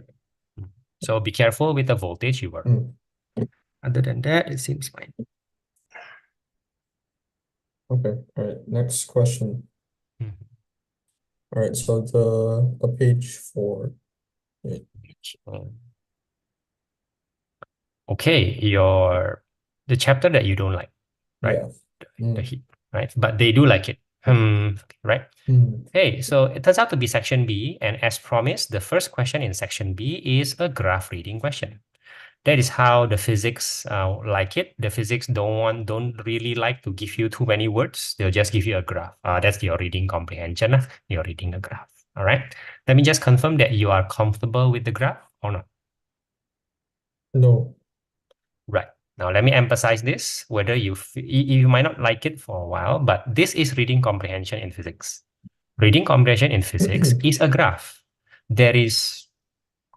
Mhm. So be careful with the voltage you work. Mm, Other than that, it seems fine. okay, all right. Next question. Mhm. All right, so the page 4. Right? Um, Okay, the chapter that you don't like, right? Yeah. The Mm, heat, right? But they do like it. Right? mm, Hey, so it turns out to be section B, and as promised, the first question in section B is a graph reading question. That is how the physics like it. The physics don't really like to give you too many words. They'll just give you a graph. That's your reading comprehension. You're reading a graph. All right. Let me just confirm that you are comfortable with the graph or not. no. Right. Now, let me emphasize this, whether you might not like it for a while, but this is reading comprehension in physics. Reading comprehension in physics is a graph. There is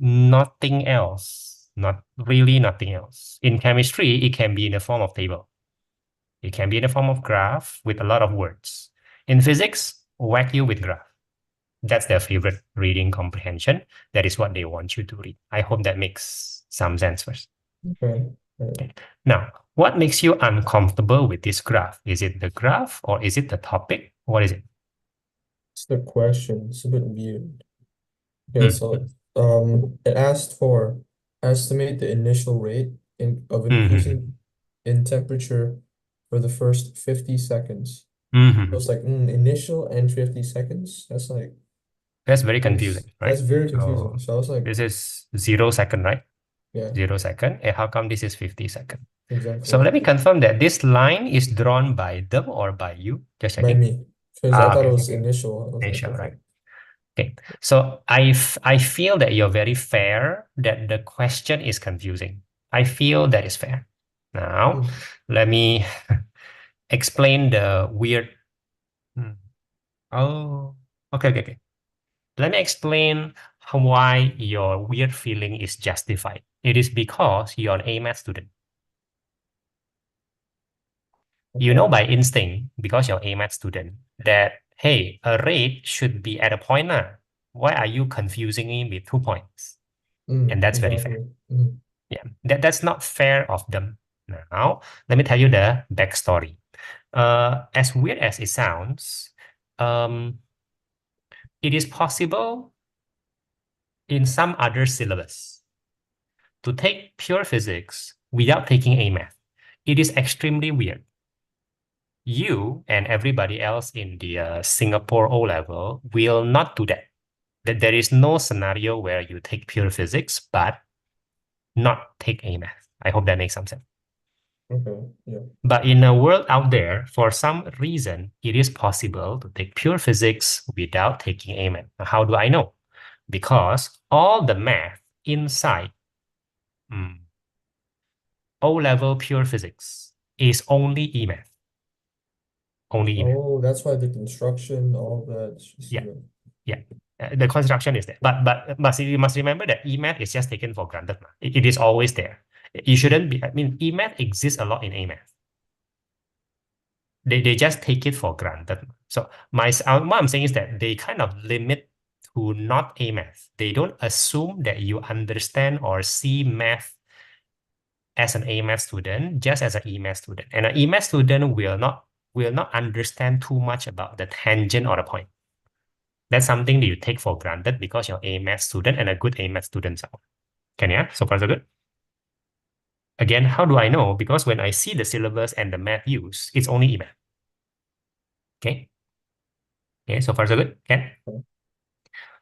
nothing else, not really nothing else. In chemistry, it can be in the form of table. It can be in the form of graph with a lot of words. In physics, whack you with graph. That's their favorite reading comprehension. That is what they want you to read. I hope that makes some sense first. Okay. All right. Okay. Now, what makes you uncomfortable with this graph? Is it the graph or is it the topic? What is it? It's the question. It's a bit weird. Okay, so Mm. it asked for estimate the initial rate of Mm-hmm. increasing in temperature for the first 50 seconds. So Mm-hmm. it's like initial and 50 seconds. That's That's very confusing, that's right? very confusing. So So I was like, this is 0 second, right? Yeah, 0 second. And how come this is 50 seconds? So exactly. let me confirm that this line is drawn by them or by you. Just By checking. me. Because I Ah, thought okay, it okay, was okay. initial. I was like, Initial, okay. right? Okay. So I feel that you're very fair, that the question is confusing. I feel that is fair. Now, Mm. let me explain the weird. Hmm. Oh, okay, okay, okay. Let me explain why your weird feeling is justified. It is because you're an A math student. You know Okay. by instinct, because you're A math student, that hey, a rate should be at a point now. Why are you confusing me with 2 points? And that's very fair. Exactly. Mm. Yeah, that's not fair of them. Now, let me tell you the backstory. As weird as it sounds, um, it is possible in some other syllabus to take pure physics without taking A math. It is extremely weird. You and everybody else in the Singapore O level will not do that. That there is no scenario where you take pure physics but not take A math. I hope that makes some sense. Okay. Yeah. But in a world out there, for some reason, it is possible to take pure physics without taking A math. Now, how do I know? Because all the math inside O-level pure physics is only E math, only E math. Oh, that's why the construction, all that. It's just Yeah, even. yeah. The construction is there, but you must remember that E math is just taken for granted. It is always there. You shouldn't be. I mean, E math exists a lot in A math. They just take it for granted. So what I'm saying is that they kind of limit to not A math. They don't assume that you understand or see math as an A math student, just as an E math student. And an E math student will not understand too much about the tangent or the point. That's something that you take for granted because you're a math student and a good A math student. So, can you? So far, so good. Again, how do I know? Because when I see the syllabus and the math used, it's only E math. Okay. Okay. So far, so good. Can.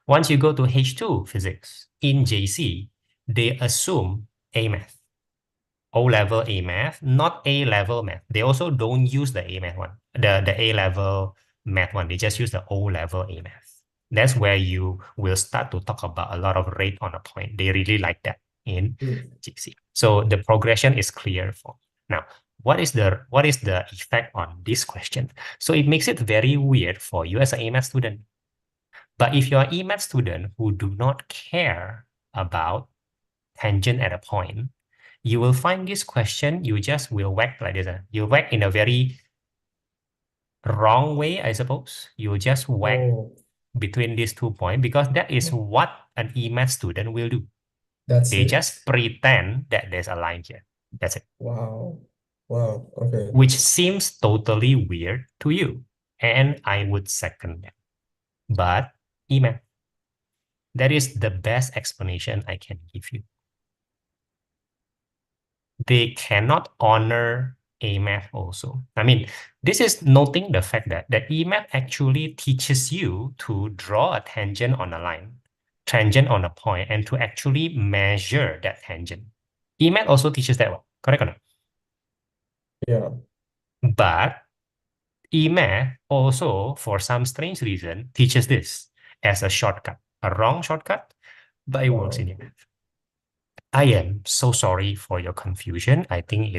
Once you go to H2 physics in JC, they assume A math. O-level A math, not A-level math. They also don't use the A math one, the A-level math one. They just use the O-level A math. That's where you will start to talk about a lot of rate on a point. They really like that in Mm. GC. So the progression is clear for now. What is the effect on this question? So it makes it very weird for you as an A math student. But if you're an E math student who do not care about tangent at a point, you will find this question, you just will whack like this. You whack in a very wrong way, I suppose. You just whack Oh, between these 2 points because that is what an EMAT student will do. that's They it. just pretend that there's a line here. That's it. Wow. Wow. Okay. Which seems totally weird to you. And I would second that. But EMAT, that is the best explanation I can give you. They cannot honor AMAT also. I mean, this is noting the fact that EMAT actually teaches you to draw a tangent on a line, tangent on a point, and to actually measure that tangent. EMAT also teaches that one, correct or not? Yeah. But EMAT also, for some strange reason, teaches this as a shortcut, a wrong shortcut, but it works in Wow. EMAT. I am so sorry for your confusion. I think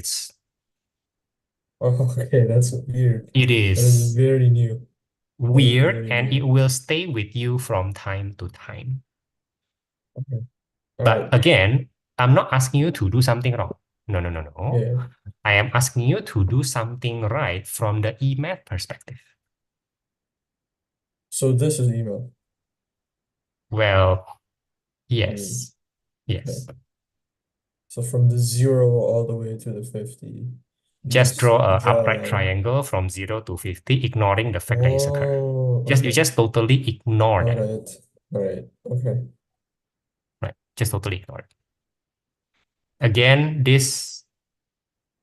Oh, okay. That's weird. it That is is very new. That is weird very and it new. will stay with you from time to time. Okay. All But right. again, I'm not asking you to do something wrong. No, no, no, no. Yeah. I am asking you to do something right from the EMAT perspective. So this is email. Well, Mm, yes, okay. yes. So from the 0 all the way to the 50, Just just draw a draw a upright line. triangle from 0 to 50, ignoring the fact that it's a curve. Oh, Just you okay. just totally ignore All that, right. All right. Okay. right? Just totally ignore it. Again, this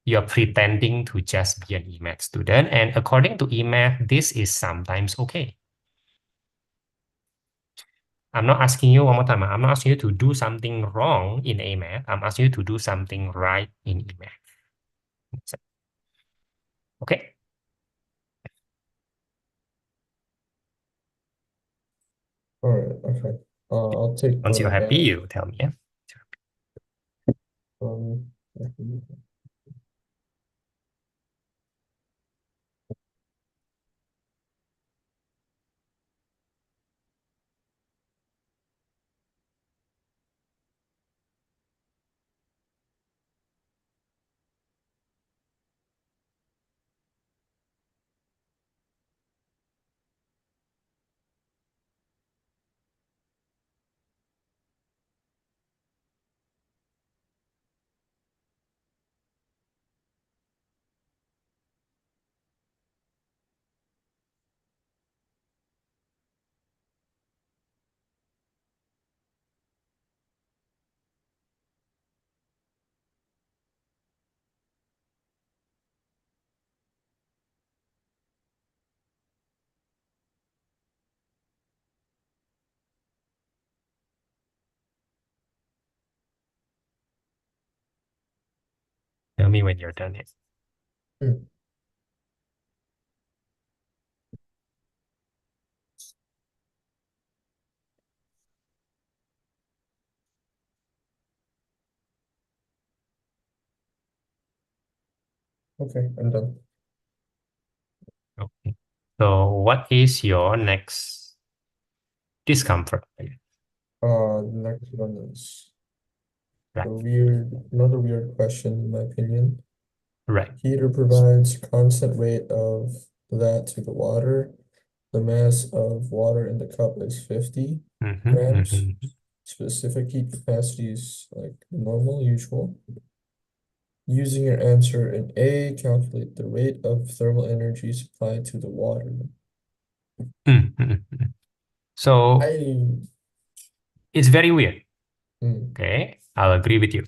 you're pretending to just be an EMAT student. And according to EMAT, this is sometimes okay. I'm not asking you one more time. I'm not asking you to do something wrong in A math. I'm asking you to do something right in E math. Okay. All right, okay. I'll take Once note you're of happy, that. you tell me. Yeah. Um, Tell me when you're done. Yeah. hmm, okay, I'm done. Okay. So what is your next discomfort? The next one is Right. another weird question in my opinion. Right. Heater provides constant weight of that to the water. The mass of water in the cup is 50 Mm-hmm, grams. mm-hmm. Specific heat capacity is like normal, usual. Using your answer in A, calculate the rate of thermal energy supplied to the water. Mm-hmm. So I, it's very weird. mm, Okay. I'll agree with you.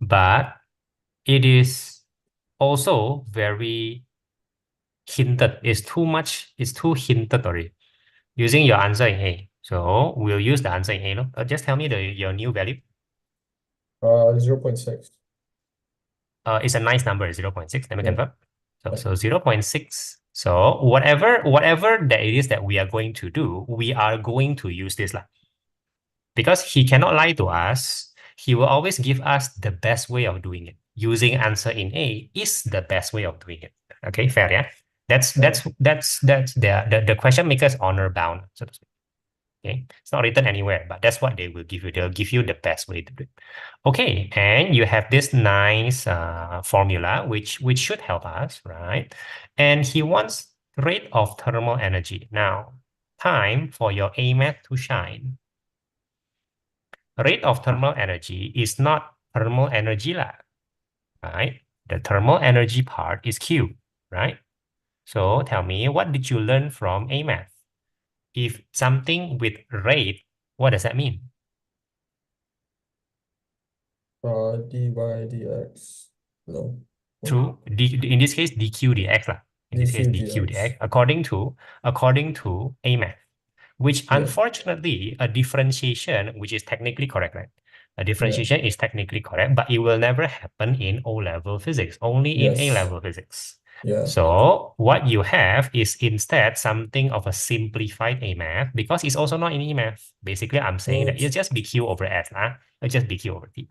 But it is also very hinted. It's too much. It's too hinted already. Using your answer in A. So we'll use the answer in A. No? Just tell me your new value. 0.6. It's a nice number, 0.6. Let me Yeah, confirm. So, yeah. so 0.6. So whatever that it is that we are going to do, we are going to use this lah. Because he cannot lie to us. He will always give us the best way of doing it. Using answer in A is the best way of doing it. Okay, fair, yeah. That's Yeah. that's that's that's the question maker's honor bound, so to speak. Okay, it's not written anywhere, but that's what they will give you. They'll give you the best way to do it. Okay, and you have this nice formula which should help us, right? And he wants rate of thermal energy. Now, time for your AMAT to shine. Rate of thermal energy is not thermal energy lah, right? The thermal energy part is Q, right? So tell me, what did you learn from AMAT? If something with rate, what does that mean? Dy dx. No. What? True. In this case, dq dx lah. In this case, dq dq dx. dx, according to AMAT, which Yeah. unfortunately a differentiation, which is technically correct, right? A Yeah. differentiation is technically correct, but it will never happen in O-level physics, only in Yes. A-level physics. Yeah. So what you have is instead something of a simplified AMAT because it's also not in EMAT. Basically, I'm saying that What? it's just BQ over S, it's just BQ over T.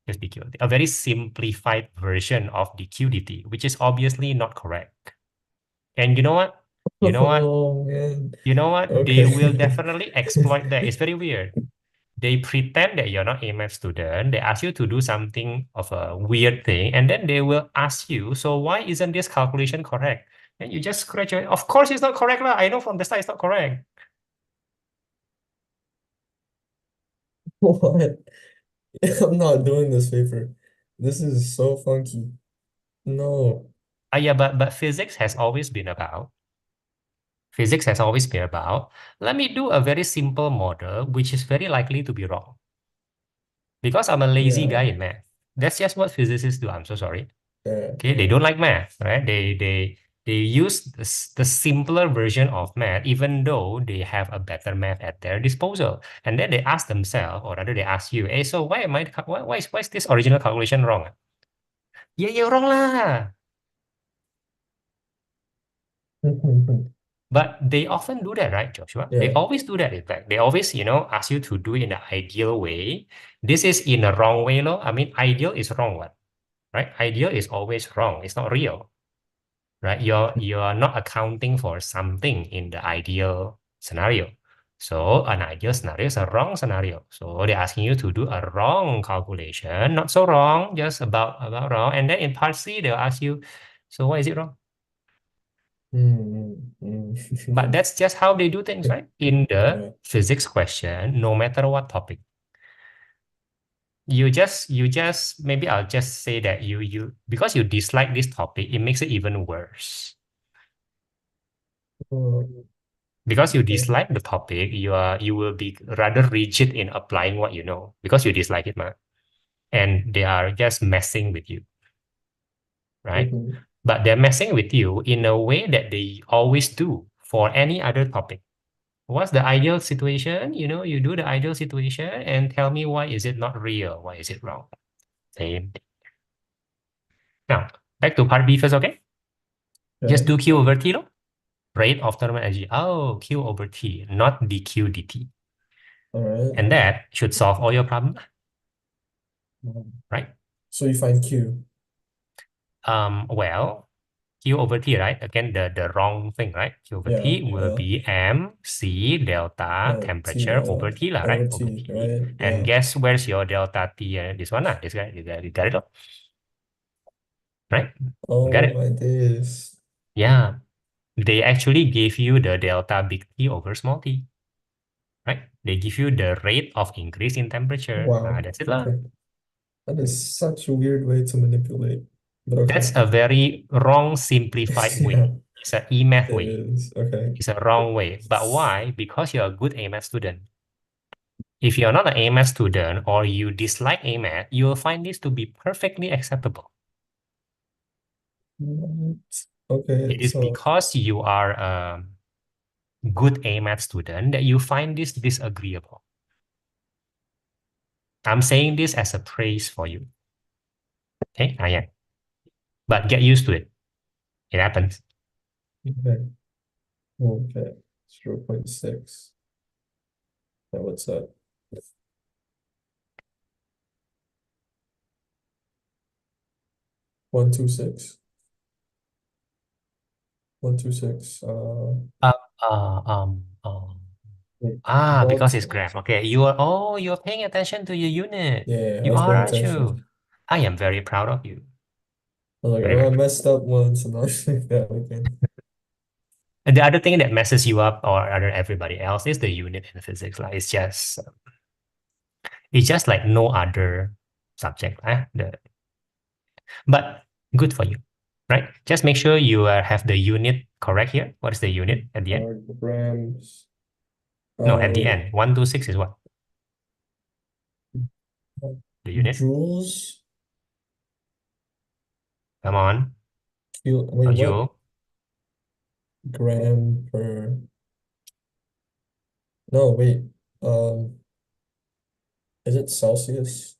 Just DQ, a very simplified version of DQ which is obviously not correct. And you know what? You know what? Oh man. You know what? They will Okay. definitely exploit that. It's very weird. They pretend that you're not a math student. They ask you to do something of a weird thing, and then they will ask you, so why isn't this calculation correct? And you just scratch your, of course it's not correct lah. I know from the start it's not correct. What? I'm not doing this paper. This is so funky. No. Yeah, but physics has always been about, let me do a very simple model, which is very likely to be wrong. Because I'm a lazy guy Yeah. in math. That's just what physicists do. I'm so sorry. Yeah. Okay, they Yeah. don't like math, right? They They use the simpler version of math, even though they have a better math at their disposal. And then they ask themselves, or rather they ask you, hey, so why am I, why is this original calculation wrong? Yeah, yeah, wrong lah. But they often do that, right, Joshua? They Yeah. always do that, in fact. They always, ask you to do it in the ideal way. This is in a wrong way, no? I mean, ideal is wrong, what? Right? Ideal is always wrong. It's not real, right? You're not accounting for something in the ideal scenario. So an ideal scenario is a wrong scenario. So they're asking you to do a wrong calculation, not so wrong, just about wrong. And then in part C, they'll ask you, so why is it wrong? But that's just how they do things, right? In the Yeah. physics question, no matter what topic, you just maybe I'll just say that you because you dislike this topic, it makes it even worse. Oh, Because you okay. dislike the topic, you will be rather rigid in applying what you know because you dislike it, man. And they are just messing with you, right? Mhm. But they're messing with you in a way that they always do for any other topic. What's the ideal situation? You do the ideal situation and tell me why is it not real? Why is it wrong? Same. Now, back to part B first, okay? Just Okay. do Q over T, no? Rate of thermal energy. Oh, Q over T, not dQ dt. All right. And that should solve all your problems, right? So you find Q. Well, Q over T, right? Again, the wrong thing, right? Q over Yeah. T will be MC delta T temperature over T lah, right? over Over T, T. right? And Yeah. guess where's your delta T? This one, this guy, you got it, right? You got Oh it. my days. Yeah, they actually gave you the delta big T over small t, right? They give you the rate of increase in temperature. Wow. That's it lah. Okay. That is such a weird way to manipulate. But okay. That's a very wrong simplified Yeah, way. It's an E-math it way. is. Okay. It's a wrong way. But why? Because you're a good A-math student. If you're not an A-math student or you dislike A-math, you will find this to be perfectly acceptable. What? Okay, It is so because you are a good A-math student that you find this disagreeable. I'm saying this as a praise for you. Okay? Yeah. But get used to it. It happens. okay. Okay. 0.6. Now what's that? 126. 126. Uh, uh, um, um, Wait, because volt. it's gram. Okay, you're paying attention to your unit. Yeah, I You was are, paying aren't you? attention. I am very proud of you. I was like, Very, oh, I very proud. messed up once and I was like that again. And the other thing that messes you up or other everybody else is the unit in physics. Like it's just like no other subject. But good for you, right? Just make sure you have the unit correct here. What is the unit at the end? Grams. No, at the Wait. end. 126 is what? The unit? Joules. Come on. Wait, A what? joule. Gram per. No, wait. Um, is it Celsius?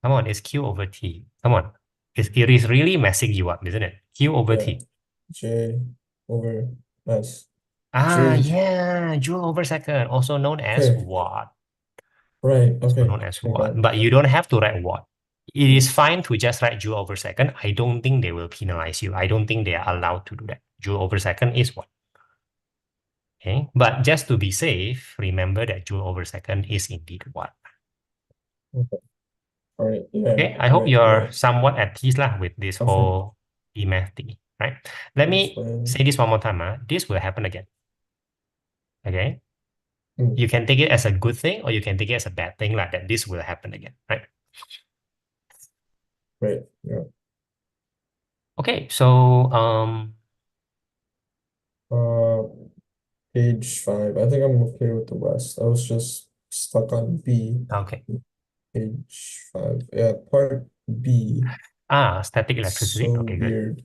Come on, it's Q over T. Come on. It is really messing you up, isn't it? Q over Yeah. T. J over S. Joule. Yeah, joule over second, also known as Okay. watt. Right. Also Okay. known as I got watt. it. But you don't have to write watt. It Mm. is fine to just write joule over second. I don't think they will penalize you. I don't think they are allowed to do that. Joule over second is watt. Okay. But just to be safe, remember that joule over second is indeed watt. Okay. All right. Yeah. Okay. I hope Right. you're Right. somewhat at peace lah with this Okay. whole E-math thing, right? Let That's me fine. say this one more time. This will happen again. Okay. Mm. You can take it as a good thing or you can take it as a bad thing, like that this will happen again, right? Right. Yeah. Okay, so Uh, page 5. I think I'm okay with the rest. I was just stuck on B. okay. Page 5. Yeah, part B. Static electricity. So Okay, good. weird.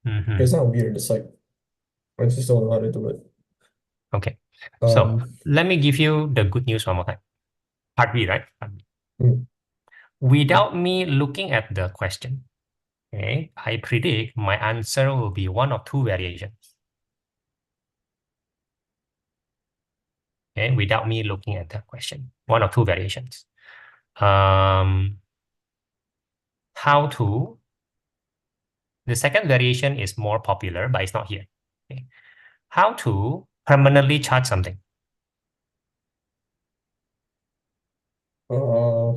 It's Hmm. not weird. It's like I just don't know how to do it. Okay. So Um, let me give you the good news one more time. Part B, right? Part B. mm, Without me looking at the question, okay, I predict my answer will be one of two variations. Okay, without me looking at the question, one of two variations. Um, how to, the second variation is more popular, but it's not here. Okay. How to permanently charge something, uh,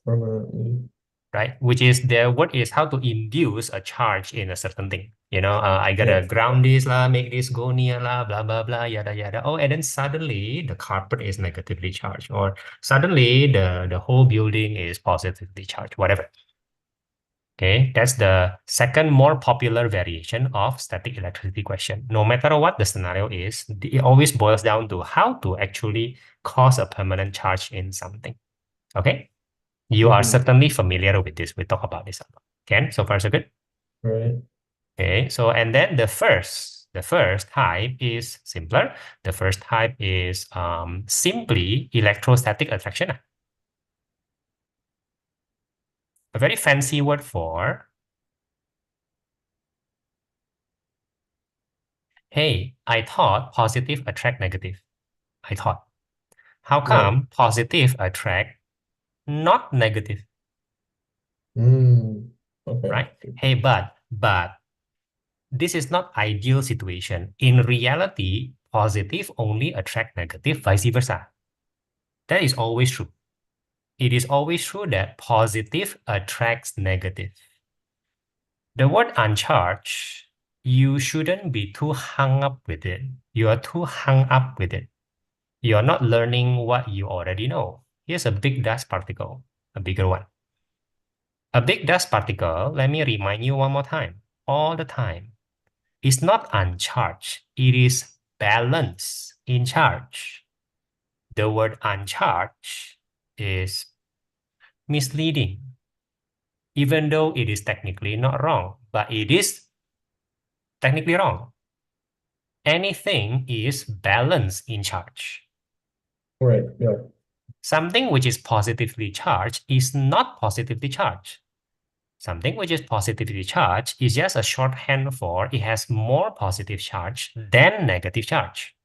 permanently. right? Which is the word is how to induce a charge in a certain thing. I Yeah. gotta ground this lah, make this go near lah, blah blah blah, yada yada. Oh, and then suddenly the carpet is negatively charged, or suddenly the whole building is positively charged, whatever. Okay, that's the second more popular variation of static electricity question. No matter what the scenario is, it always boils down to how to actually cause a permanent charge in something. Okay, you are Hmm. certainly familiar with this. We talk about this a lot. Ken, so far so good. Right. Okay, so and then the first type is simpler. The first type is simply electrostatic attraction. A very fancy word for, hey, I thought positive attract negative. I thought. How Right. come positive attract not negative, Mm. Okay. right? Hey, but this is not ideal situation. In reality, positive only attract negative, vice versa. That is always true. It is always true that positive attracts negative. The word uncharged, you shouldn't be too hung up with it. You are too hung up with it. You are not learning what you already know. Here's a big dust particle, a bigger one. A big dust particle, let me remind you one more time, all the time, is not uncharged. It is balanced in charge. The word uncharged is misleading, even though it is technically not wrong, but it is technically wrong. Anything is balanced in charge. Right. Yeah. Something which is positively charged is not positively charged. Something which is positively charged is just a shorthand for it has more positive charge than negative charge.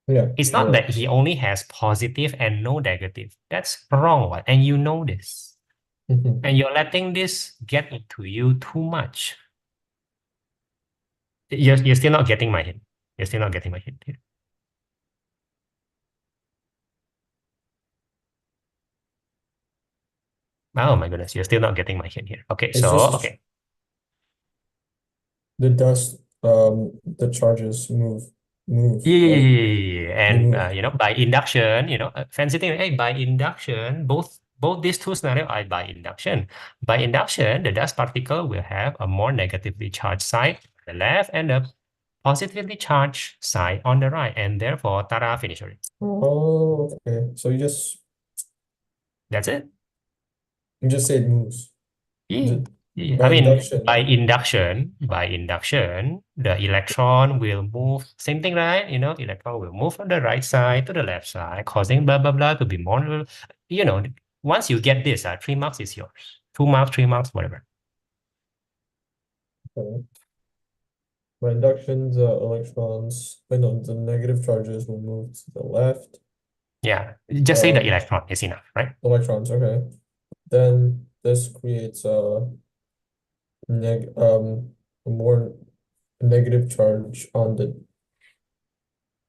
Yeah. It's not Right. that he only has positive and no negative. That's wrong one, and you know this. Hmm. And you're letting this get into you too much. You're still not getting my hint. You're still not getting my hint here. Oh my goodness, you're still not getting my hint here. Okay, It's so just okay. the dust. The charges move. Yeah, yeah, yeah, Right. yeah, yeah, yeah. They And move. by induction, fancy thing. Hey, by induction, both these two scenarios are by induction. By induction, the dust particle will have a more negatively charged side on the left and a positively charged side on the right, and therefore, ta-da, finish already. Oh, okay. So That's it. you just say it moves. Yeah. Just, Yeah. I by mean, induction. by induction, the electron will move. Same thing, right? Electron will move from the right side to the left side, causing blah blah blah to be more. You know, once you get this, 3 marks is yours. 2 marks, 3 marks, whatever. By induction, the electrons, wait, no, the negative charges will move to the left. Yeah, just say the Um, electron is enough, right? Electrons, okay. Then this creates a more negative charge on the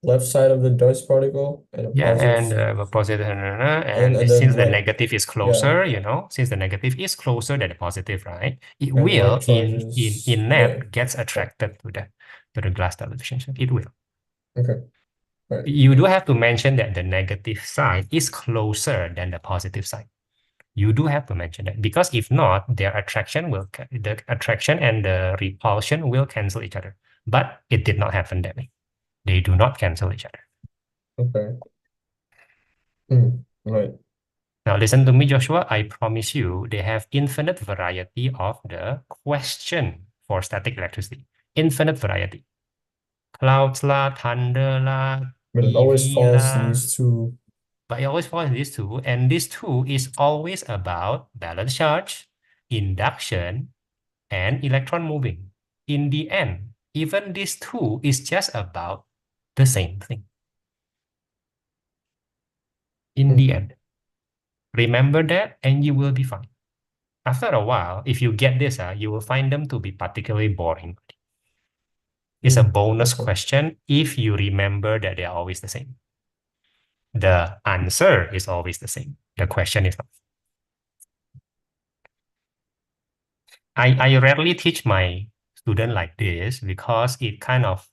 left side of the dust particle and a Yeah, positive, and positive, and and then since the right, negative is yeah, closer, since the negative is closer than the positive, right? It and white will charges, in yeah, net gets yeah, attracted to the glass television. It will. okay, right, You do have to mention that the negative side is closer than the positive side. You do have to mention that because if not, the attraction and the repulsion will cancel each other. But it did not happen that way. They do not cancel each other. okay, right, Now listen to me, Joshua. I promise you, they have infinite variety of the question for static electricity. infinite variety. Clouds lah, thunder lah, But it always EV falls to lah. these two. But it always falls in these two, and this two is always about balance charge, induction, and electron moving. In the end, even these two is just about the same thing. In the end, remember that, and you will be fine. After a while, if you get this, you will find them to be particularly boring. It's a bonus Okay. question if you remember that they are always the same. The answer is always the same. The question is not. I rarely teach my student like this because it kind of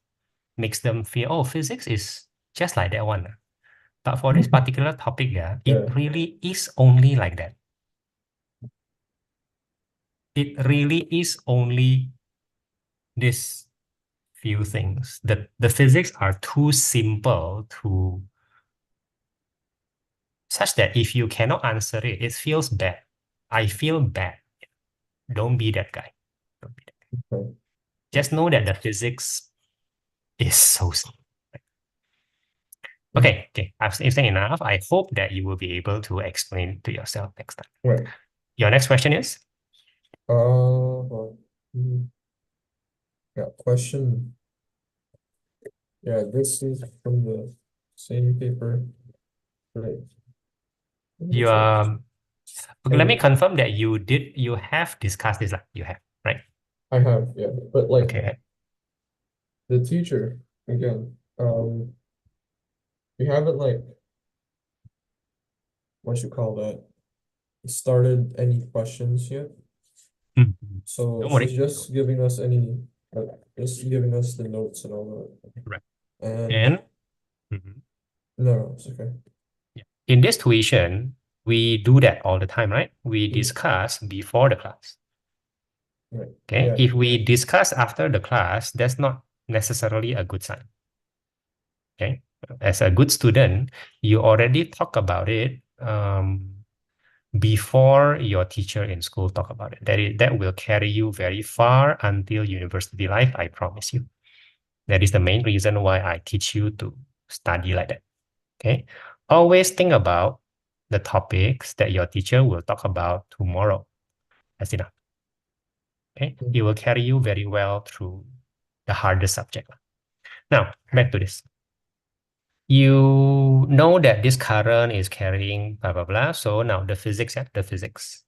makes them feel, oh, physics is just like that one. But for this particular topic, Yeah. it really is only like that. It really is only this few things. The physics are too simple to such that if you cannot answer it, it feels bad. I feel bad. Don't be that guy. Don't be that guy. Okay. Just know that the physics is so simple. Mhm. Okay. I've said enough. I hope that you will be able to explain to yourself next time. Right. Your next question is? Well, yeah, question. Yeah, this is from the same paper. Right. Let me You check. let me And confirm that you have discussed this, you have, right? I have, yeah, but like Okay. the teacher, again, we haven't like, what you call that, started any questions yet. So Don't she's worry. just giving us just giving us the notes and all that. Right. And And mhm, no, it's okay. yeah. In this tuition, we do that all the time, right? We Mm, discuss before the class. right. Okay. Yeah. If we discuss after the class, that's not necessarily a good sign. Okay. As a good student, you already talk about it before your teacher in school talk about it. That will carry you very far until university life, I promise you. That is the main reason why I teach you to study like that. Okay. Always think about the topics that your teacher will talk about tomorrow. That's enough. Okay. Mm, It will carry you very well through the hardest subject. Now, back to this. You know that this current is carrying blah, blah, blah. So now the physics, the physics.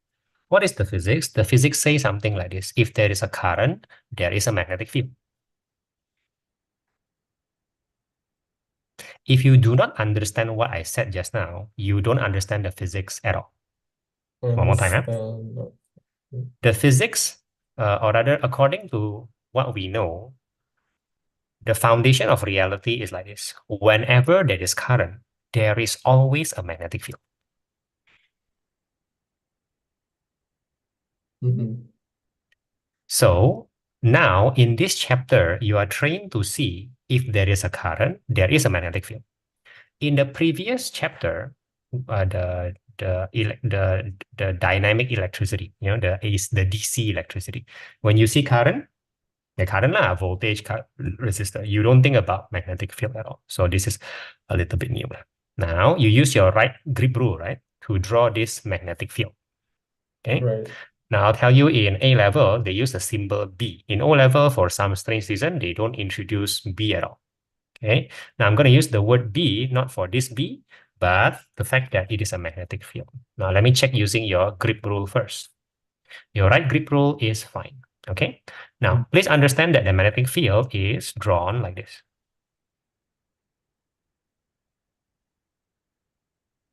What is the physics? The physics say something like this. If there is a current, there is a magnetic field. If you do not understand what I said just now, you don't understand the physics at all. I One more time, huh? understand. The physics, or rather, according to what we know, the foundation of reality is like this. Whenever there is current, there is always a magnetic field. Mhm. So now in this chapter, you are trained to see if there is a current, there is a magnetic field. In the previous chapter, the dynamic electricity, the DC electricity. When you see current, the current lah, voltage, resistor, you don't think about magnetic field at all. So this is a little bit new. Now you use your right grip rule, right, to draw this magnetic field. Okay. Right. Now I'll tell you in A level, they use the symbol B. In O level, for some strange reason, they don't introduce B at all. Okay. Now I'm going to use the word B, not for this B, but the fact that it is a magnetic field. Now let me check using your grip rule first. Your right grip rule is fine. Okay. Now please understand that the magnetic field is drawn like this.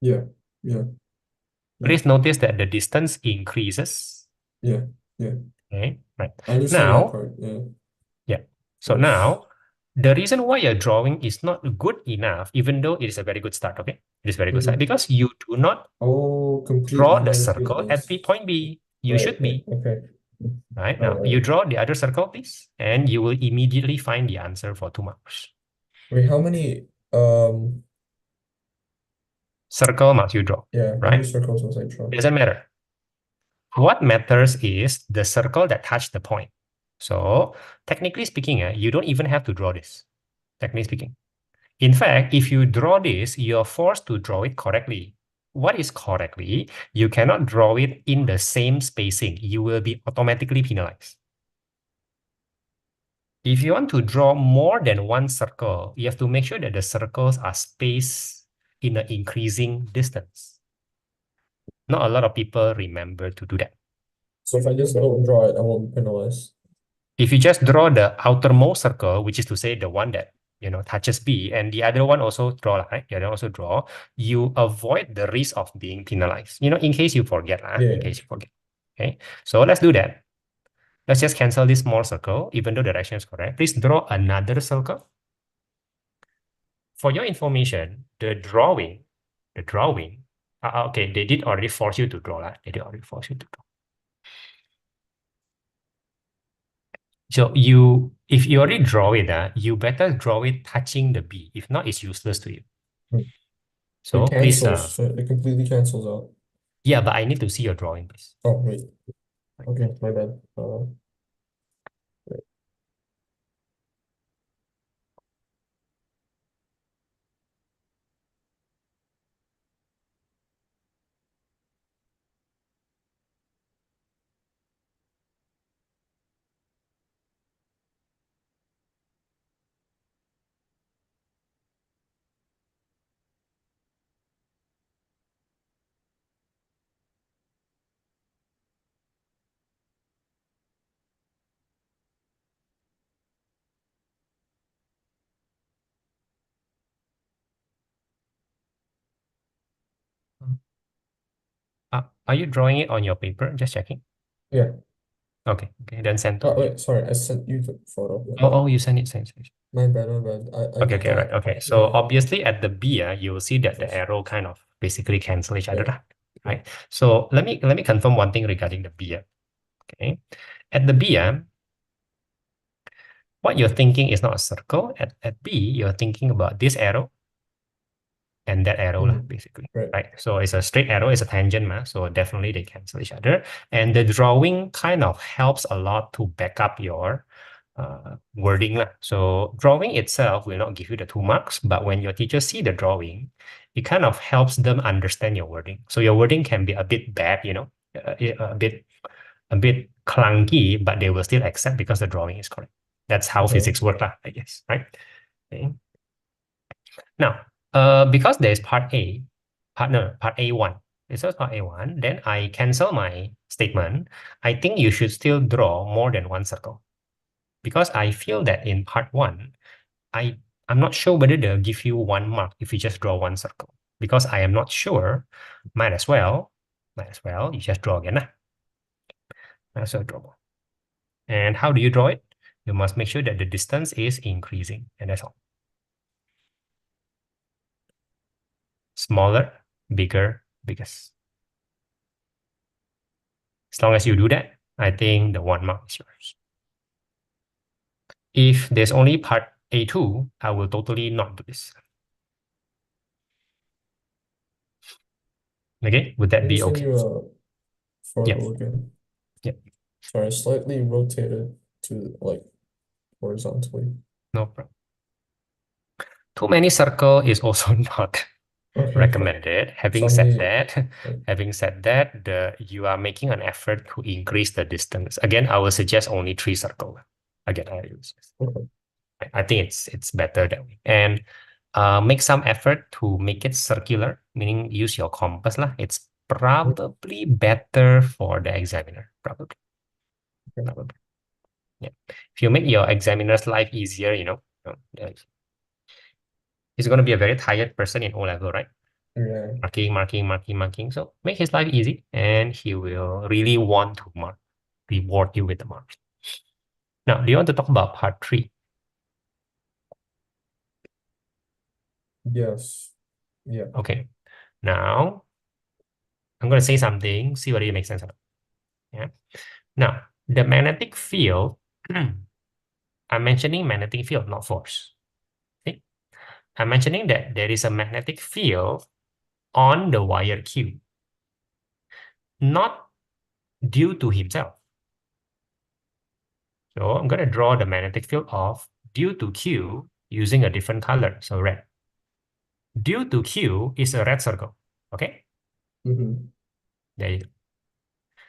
Yeah. Yeah. Please notice that the distance increases. Yeah. Yeah. Okay. Right. I understand that Now, part. Yeah. yeah. So now, the reason why your drawing is not good enough, even though it is a very good start, okay? It is very good start Mhm. because you do not Oh, complete draw the magnetic field circle at lines. the point B. You Right. should be, Okay. right? All Now, you right. draw the other circle, please, and you will immediately find the answer for 2 marks. Wait, how many Circle must you draw, yeah, how many right? circles was I drawing? Doesn't matter. What matters is the circle that touch the point. So technically speaking, you don't even have to draw this, technically speaking. In fact, if you draw this, you're forced to draw it correctly. What is correctly? You cannot draw it in the same spacing. You will be automatically penalized. If you want to draw more than one circle, you have to make sure that the circles are spaced in an increasing distance. Not a lot of people remember to do that. So if I just don't draw it, I won't be penalized. If you just draw the outermost circle, which is to say the one that touches B, and the other one also draw, right? The other also draw, you avoid the risk of being penalized. In case you forget, in Yeah. case you forget. Okay, so let's do that. Let's just cancel this small circle, even though the direction is correct. Please draw another circle. For your information, okay, they did already force you to draw that. They did already force you to draw. So if you already draw it, you better draw it touching the B. If not, it's useless to you. Mm. It So please, cancels, so it completely cancels out. yeah, but I need to see your drawing, please. Oh, wait. Okay, my bad. Wait. Are you drawing it on your paper? Just checking. Yeah. Okay, then send to Oh, me. wait, sorry. I sent you the photo. Oh, you send it, send it. My bad, my bad. I Okay, right. thought, Okay. So yeah. obviously at the B, you will see that the Yes. arrow kind of basically cancel each other, Yeah. right? So let me confirm one thing regarding the B. Okay. At the B, what you're thinking is not a circle. At B, you're thinking about this arrow and that arrow, Mm. basically. Right. Right. So it's a straight arrow, it's a tangent, so definitely they cancel each other. And the drawing kind of helps a lot to back up your wording. So drawing itself will not give you the 2 marks, but when your teachers see the drawing, it kind of helps them understand your wording. So your wording can be a bit bad, a bit clunky, but they will still accept because the drawing is correct. That's how Okay. physics work, I guess, right? Okay. Now, because there's part A1. It says part A1, then I cancel my statement. I think you should still draw more than one circle. Because I feel that in part 1, I'm not sure whether they'll give you 1 mark if you just draw one circle. Because I am not sure, might as well, you just draw again. Might as well draw more. And how do you draw it? You must make sure that the distance is increasing, and that's all. Smaller, bigger, biggest. As long as you do that, I think the 1 mark is yours. If there's only part A2, I will totally not do this. Okay, would that Let me be send okay? you a Yeah, photo again. yeah, Sorry, slightly rotated to like horizontally. no problem. Too many circle is also not Okay, fine. recommended. So how many? Having said that, you are making an effort to increase the distance. Again, I will suggest only 3 circle. Again, Okay. I think it's better that way. And make some effort to make it circular, meaning use your compass lah. It's probably better for the examiner. Probably. Okay. Probably. Yeah. If you make your examiner's life easier, he's going to be a very tired person in O level, right? Yeah. Marking. So make his life easy, and he will really want to reward you with the marks. Now, do you want to talk about part 3? Yes. Yeah. Okay. Now, I'm going to say something, see whether it makes sense or not. Yeah. Now, the magnetic field, I'm mentioning magnetic field, not force. Okay? I'm mentioning that there is a magnetic field on the wire Q, not due to himself. So I'm going to draw the magnetic field of due to Q using a different color, so red. Due to Q is a red circle, okay? Mm-hmm. There you go.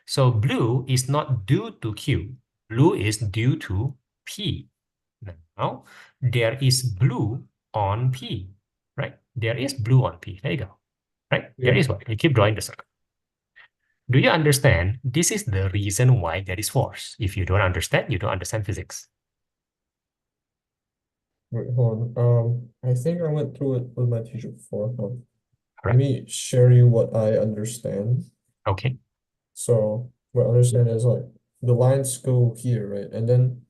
So blue is not due to Q. Blue is due to P. Now, there is blue on P, right? There is blue on P. There you go, right? There Yeah. is what? You keep drawing the circle. Do you understand? This is the reason why there is force. If you don't understand, you don't understand physics. Wait, hold on. I think I went through it with my teacher before. Let Correct? me share you what I understand. Okay. So what I understand is like the lines go here, right? And then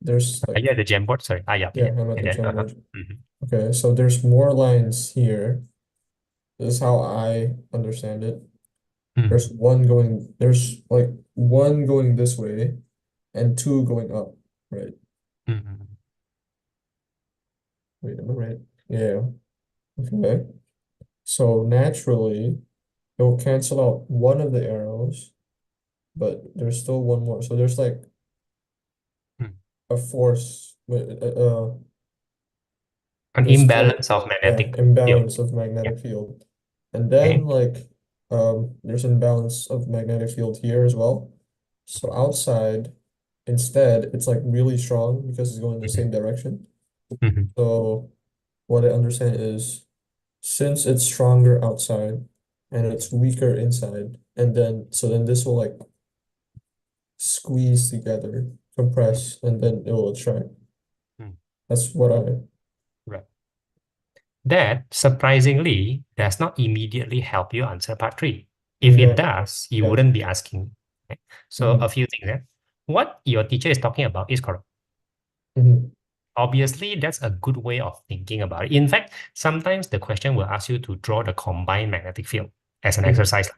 there's like, Yeah, the Jamboard. Sorry. Yeah, yeah, yeah. I'm at And the then, Jamboard. mhm, Okay, so there's more lines here. This is how I understand it. mhm, There's like one going this way and two going up, right? mhm, Wait, am I right? Yeah. Okay. So naturally, it will cancel out one of the arrows, but there's still one more. So there's like mhm. a force, An this like, imbalance of yeah, magnetic field. imbalance of Yeah. magnetic field. And then Okay. like there's an imbalance of magnetic field here as well. So outside, instead, it's like really strong because it's going in the Mhm, same direction. mhm, So what I understand is since it's stronger outside and it's weaker inside, and then this will like squeeze together, compress, and then it will attract. mhm. That's what I, Right. That surprisingly does not immediately help you answer part three. If it yeah, does, you yeah. wouldn't be asking. Okay? So a Hmm. few things there. What your teacher is talking about is correct. Hmm. Obviously, that's a good way of thinking about it. In fact, sometimes the question will ask you to draw the combined magnetic field as an Hmm. exercise.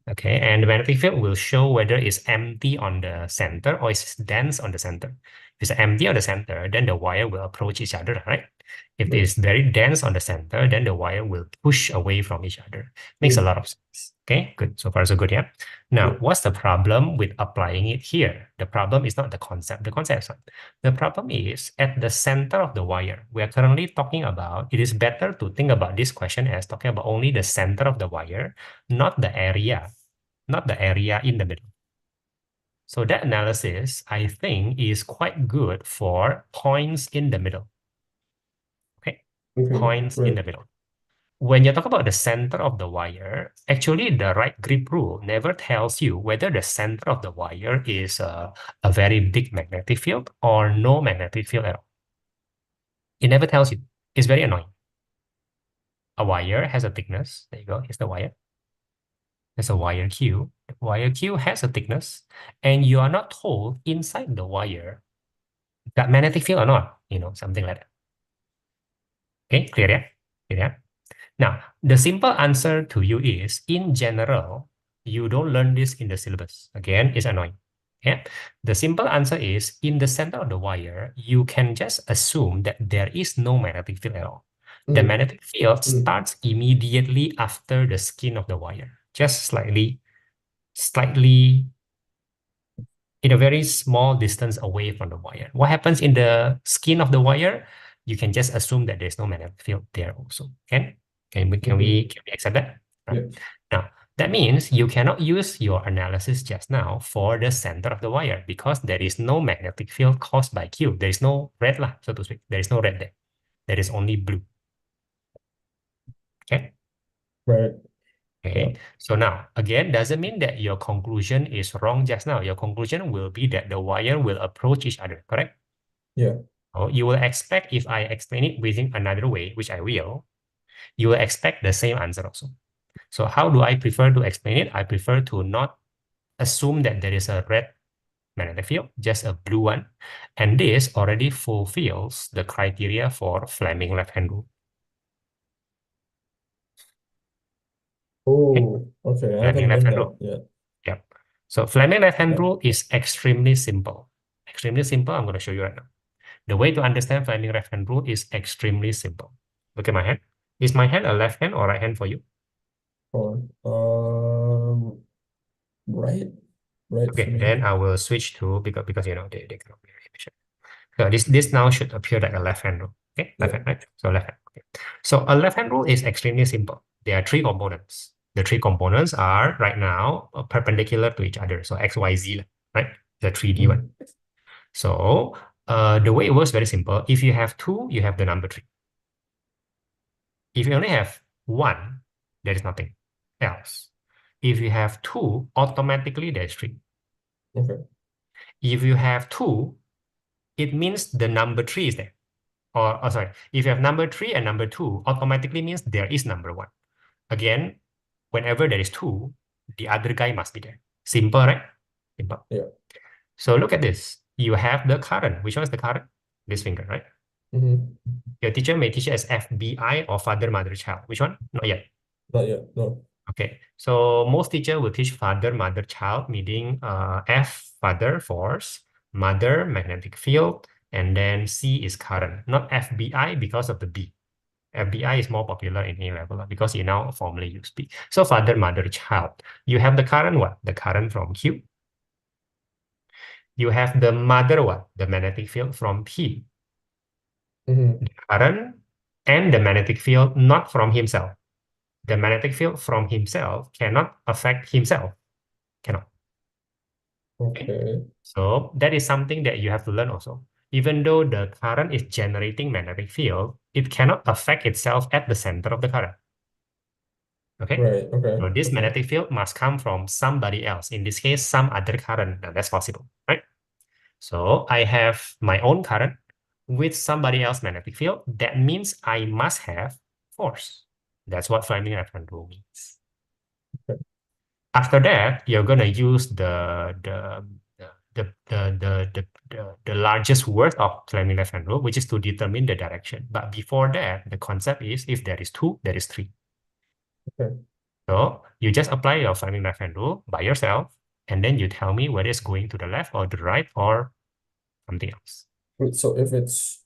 Okay, and the magnetic field will show whether it's empty on the center or it's dense on the center. If it's empty on the center, then the wire will approach each other, right? If it Right. is very dense on the center, then the wire will push away from each other. Makes a Mm. lot of sense. Okay, good. So far, so good, yeah? Now, Yeah. what's the problem with applying it here? The problem is not the concept. The concept is not. The problem is at the center of the wire. We are currently talking about, it is better to think about this question as talking about only the center of the wire, not the area, not the area in the middle. So that analysis, I think, is quite good for points in the middle. Okay, Okay. points in Right. the middle. When you talk about the center of the wire, actually the right grip rule never tells you whether the center of the wire is a very big magnetic field or no magnetic field at all. It never tells you. It's very annoying. A wire has a thickness. There you go. Here's the wire. There's a wire Q. The wire Q has a thickness, and you are not told inside the wire that magnetic field or not, something like that. Okay, clear, yeah? Clear, yeah? Now, the simple answer to you is, in general, you don't learn this in the syllabus. Again, it's annoying. Yeah. The simple answer is, in the center of the wire, you can just assume that there is no magnetic field at all. The Mm. magnetic field Mm. starts immediately after the skin of the wire, just slightly in a very small distance away from the wire. What happens in the skin of the wire? You can just assume that there's no magnetic field there also. Can we can Okay. we can we accept that? Right. Yeah. Now that means you cannot use your analysis just now for the center of the wire because there is no magnetic field caused by Q. There is no red lah, so to speak. There is no red there. There is only blue. Okay. Right. Yeah. Okay, so now again, doesn't mean that your conclusion is wrong just now. Your conclusion will be that the wire will approach each other, correct? Yeah. Or you will expect if I explain it within another way, which I will, you will expect the same answer also. So how do I prefer to explain it? I prefer to not assume that there is a red magnetic field, just a blue one. And this already fulfills the criteria for Fleming left-hand rule. Okay, Oh, okay. I Fleming haven't done left-hand that rule. yet. Yep. So Fleming left-hand Yeah. rule is extremely simple. Extremely simple. I'm going to show you right now. The way to understand Fleming left-hand rule is extremely simple. Look at my hand. Is my hand a left hand or right hand for you? Hold on. Right. right for Okay, me. then I will switch to because you know they cannot be efficient. So this now should appear like a left hand rule. Okay, left Yeah. hand, right? So left hand. Okay. So a left hand rule is extremely simple. There are three components. The three components are right now perpendicular to each other. So X, Y, Z, right? The 3D one. Mm. So the way it works very simple. If you have two, you have the number three. If you only have one, there is nothing else. If you have two, automatically there's three. Okay. If you have two, it means the number three is there. Or oh, sorry, if you have number three and number two, automatically means there is number one. Again, whenever there is two, the other guy must be there. Simple, right? Simple. Yeah. So look at this. You have the current. Which one is the current? This finger, right? Mm-hmm. Your teacher may teach you as FBI or father, mother, child. Which one? Not yet. Not yet. No. Okay. So most teacher will teach father, mother, child, meaning F, father, force, mother, magnetic field, and then C is current. Not FBI because of the B. FBI is more popular in A level because you now formally use B. So father, mother, child. You have the current what? The current from Q. You have the mother what? The magnetic field from P. Mm-hmm. The current and the magnetic field not from himself. The magnetic field from himself cannot affect himself. Cannot. Okay. Okay. So that is something that you have to learn also. Even though the current is generating magnetic field, it cannot affect itself at the center of the current. Okay. Right. Okay. So this Okay. magnetic field must come from somebody else. In this case, some other current. Now that's possible, right? So I have my own current with somebody else magnetic field. That means I must have force. That's what Fleming reference rule means. Okay. After that, you're gonna use the largest word of Fleming left-hand rule, which is to determine the direction. But before that, the concept is if there is two, there is three. Okay. So you just apply your Fleming left-hand rule by yourself, and then you tell me whether it's going to the left or the right or something else. Wait, so if it's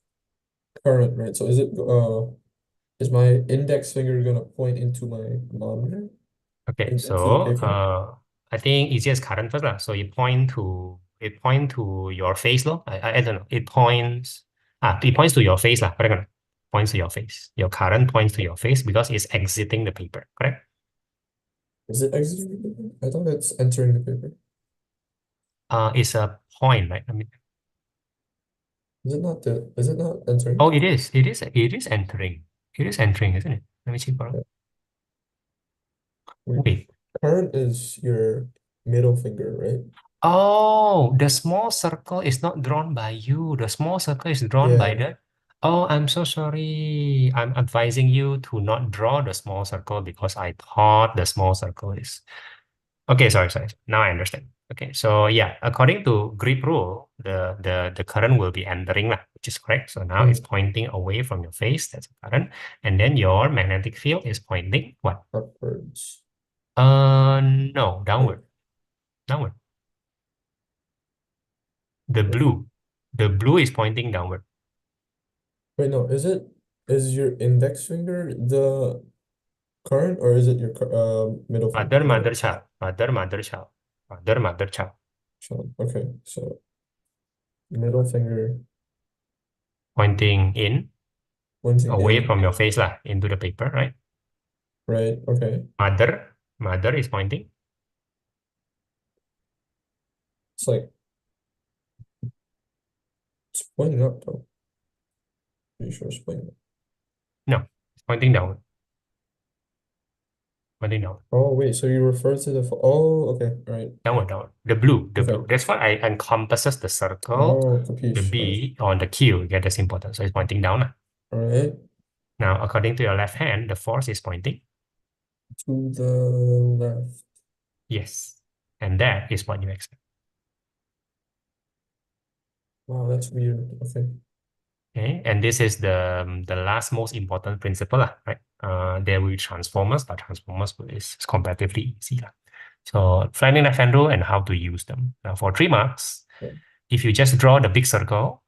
current, right? So is my index finger gonna point into my monitor? Okay, Into the so paper? I think easiest current first lah. So it point to your face lo. I don't know. It points to your face lah. Correct or not? Points to your face. Your current points to your face because it's exiting the paper. Correct? Is it exiting the paper? I thought it's entering the paper. It's a point, right? I mean, Is it not entering? oh, it is. It is entering. It is entering, isn't it? Let me see. Yeah. Wait. Wait. Current is your middle finger, right? Oh, the small circle is not drawn by you. The small circle is drawn by Yeah. the. Oh, I'm so sorry. I'm advising you to not draw the small circle because I thought the small circle is. Okay, sorry. Now I understand. Okay, so yeah, according to grip rule, the current will be entering lah, which is correct. So now it's Mm. pointing away from your face. That's the current, and then your magnetic field is pointing what? Upwards. No, Right. downward. The Wait, blue, the blue is pointing downward. wait, no, is your index finger the current or is it your middle finger? Father, mother, child. Father, mother, child. Father, mother, child. Okay, so middle finger Pointing in, pointing away in, from your face lah, into the paper, right? right? Okay. Mother is pointing. It's like it's pointing up though. Pretty sure it's pointing up. No, it's pointing downward. Pointing downward. Oh wait, so you refer to oh okay, right. Downward. The blue. Okay. That's why I encompasses the circle, Oh, the capiche. Right. B on the Q. Yeah, that's important. So it's pointing down lah. All right. Now, according to your left hand, the force is pointing. To the left. Yes. And that is what you expect. Wow, that's weird. Okay. Okay, and this is the last most important principle lah, right? There will be transformers, but transformers is comparatively easy lah. So finding left hand rule and how to use them. Now for 3 marks, Yeah. if you just draw the big circle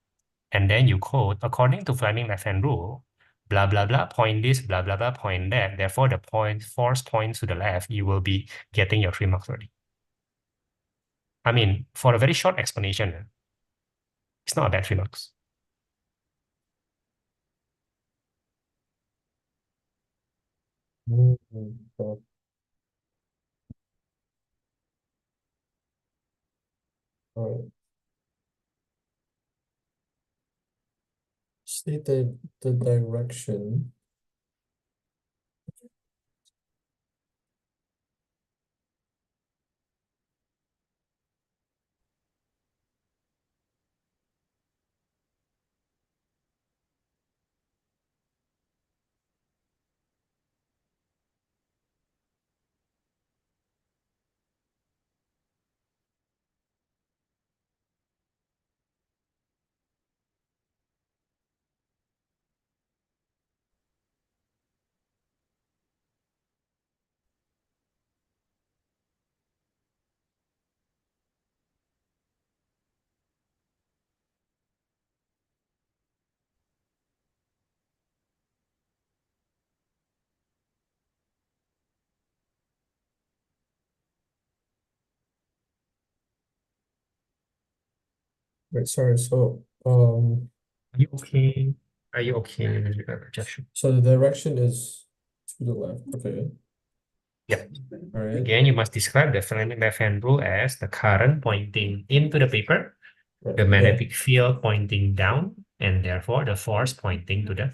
and then you code according to Fleming left hand rule, blah blah blah point this, blah blah blah point that. Therefore, the force points to the left. You will be getting your 3 marks already. I mean, for a very short explanation, it's not a bad 3 marks. So, all right. State the direction. Right, sorry. So, Are you okay? Are you okay, Joshua? so the direction is to the left. Okay. Yeah. All right. Again, you must describe the Fleming left-hand rule as the current pointing into the paper, Right. the Yeah. magnetic field pointing down, and therefore the force pointing to the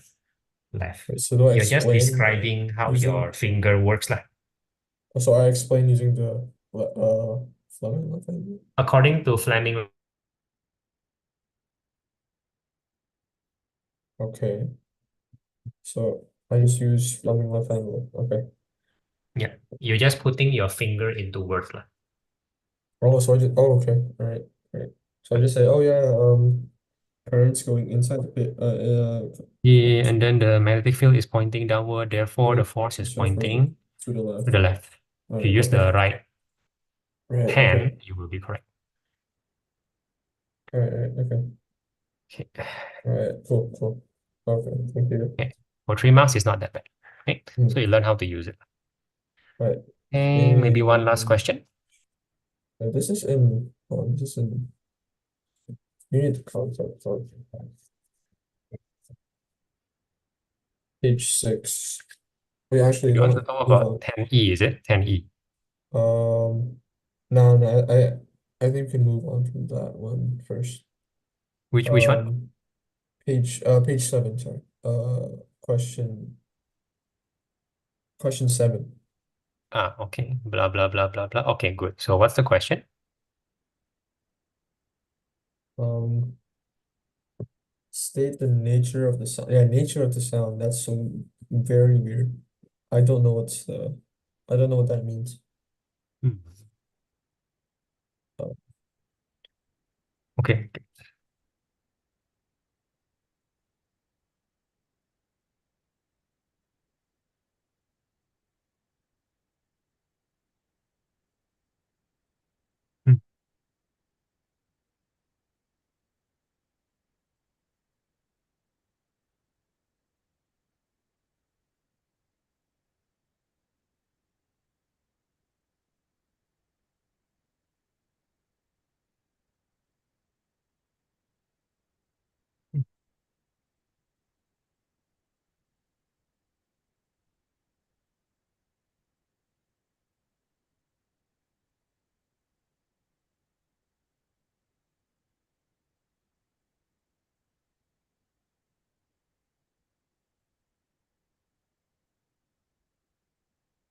left. Right. So do I You're just explain describing how your using, finger works like. so I explain using the Fleming left hand rule? According to Fleming, Okay. So I just use Fleming left hand rule. Okay. yeah, you're just putting your finger into words like. Oh, so I just, oh, okay. All right. Right. So I just say, oh yeah, currents going inside the pit, Yeah, and then the magnetic field is pointing downward, therefore the right. force is So for pointing to the to left. the left. All If you right. use Okay. the right Right. Okay. hand, you will be correct. All right. All right. Okay. Okay. All right. Cool. Cool. Okay. Thank you. Okay. For 3 marks, it's not that bad. Okay. So Hmm. you learn how to use it. All right. Okay, maybe one last And question. this is in, oh, this is in unit concept. Sorry. Page 6. We actually, You no, want to no, talk move about on. 10E, is it? 10E. No, no, I think we can move on from that one first. Which one? Um, page 7, sorry. Question, question 7. Ah, okay. Blah, blah, blah, blah, blah. Okay, good. So what's the question? Um, state the nature of the sound. Yeah, nature of the sound. That's so very weird. I don't know what's I don't know what that means. Hmm. Uh, Okay. Hmm.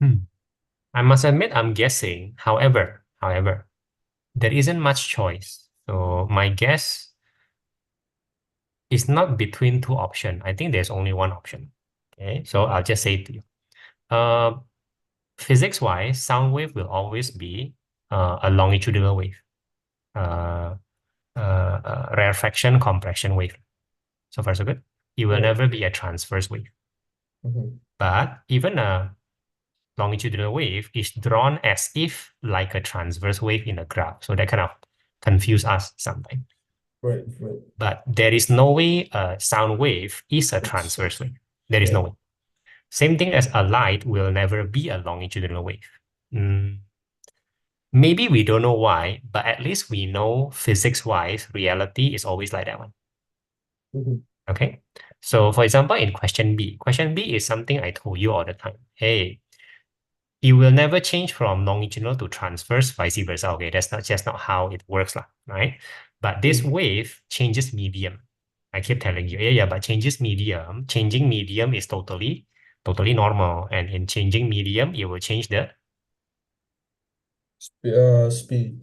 Hmm. I must admit, I'm guessing. However, there isn't much choice. So my guess is not between two options. I think there's only one option. Okay, so I'll just say it to you. Uh, Physics-wise, sound wave will always be a longitudinal wave, uh, rarefaction compression wave. So far, so good. It will right. never be a transverse wave. Mhm. But even a longitudinal wave is drawn as if like a transverse wave in a graph. So that kind of confuse us sometimes. Right, right. But there is no way a sound wave is a It's, transverse wave. There is yeah. no way. Same thing as a light will never be a longitudinal wave. Mm, Maybe we don't know why, but at least we know physics-wise, reality is always like that one. Mhm. Okay. So for example, in question B is something I told you all the time. Hey, it will never change from longitudinal to transverse, vice versa. Okay, that's not just not how it works, lah, right? But this Mm. wave changes medium. I keep telling you, yeah, but changes medium. Changing medium is totally normal. And in changing medium, it will change the Speed,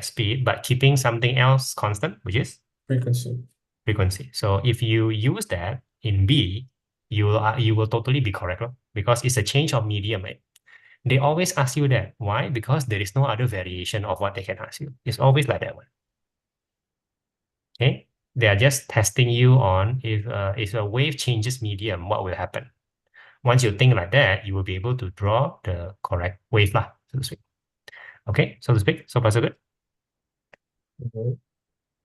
speed, but keeping something else constant, which is frequency. frequency. So if you use that in B, you will totally be correct, lor, because it's a change of medium, right? They always ask you that. Why? Because there is no other variation of what they can ask you. It's always like that one. Okay? They are just testing you on if a wave changes medium, what will happen. Once you think like that, you will be able to draw the correct wave lah, so to speak. Okay, so to speak. So far, so good. Mhm.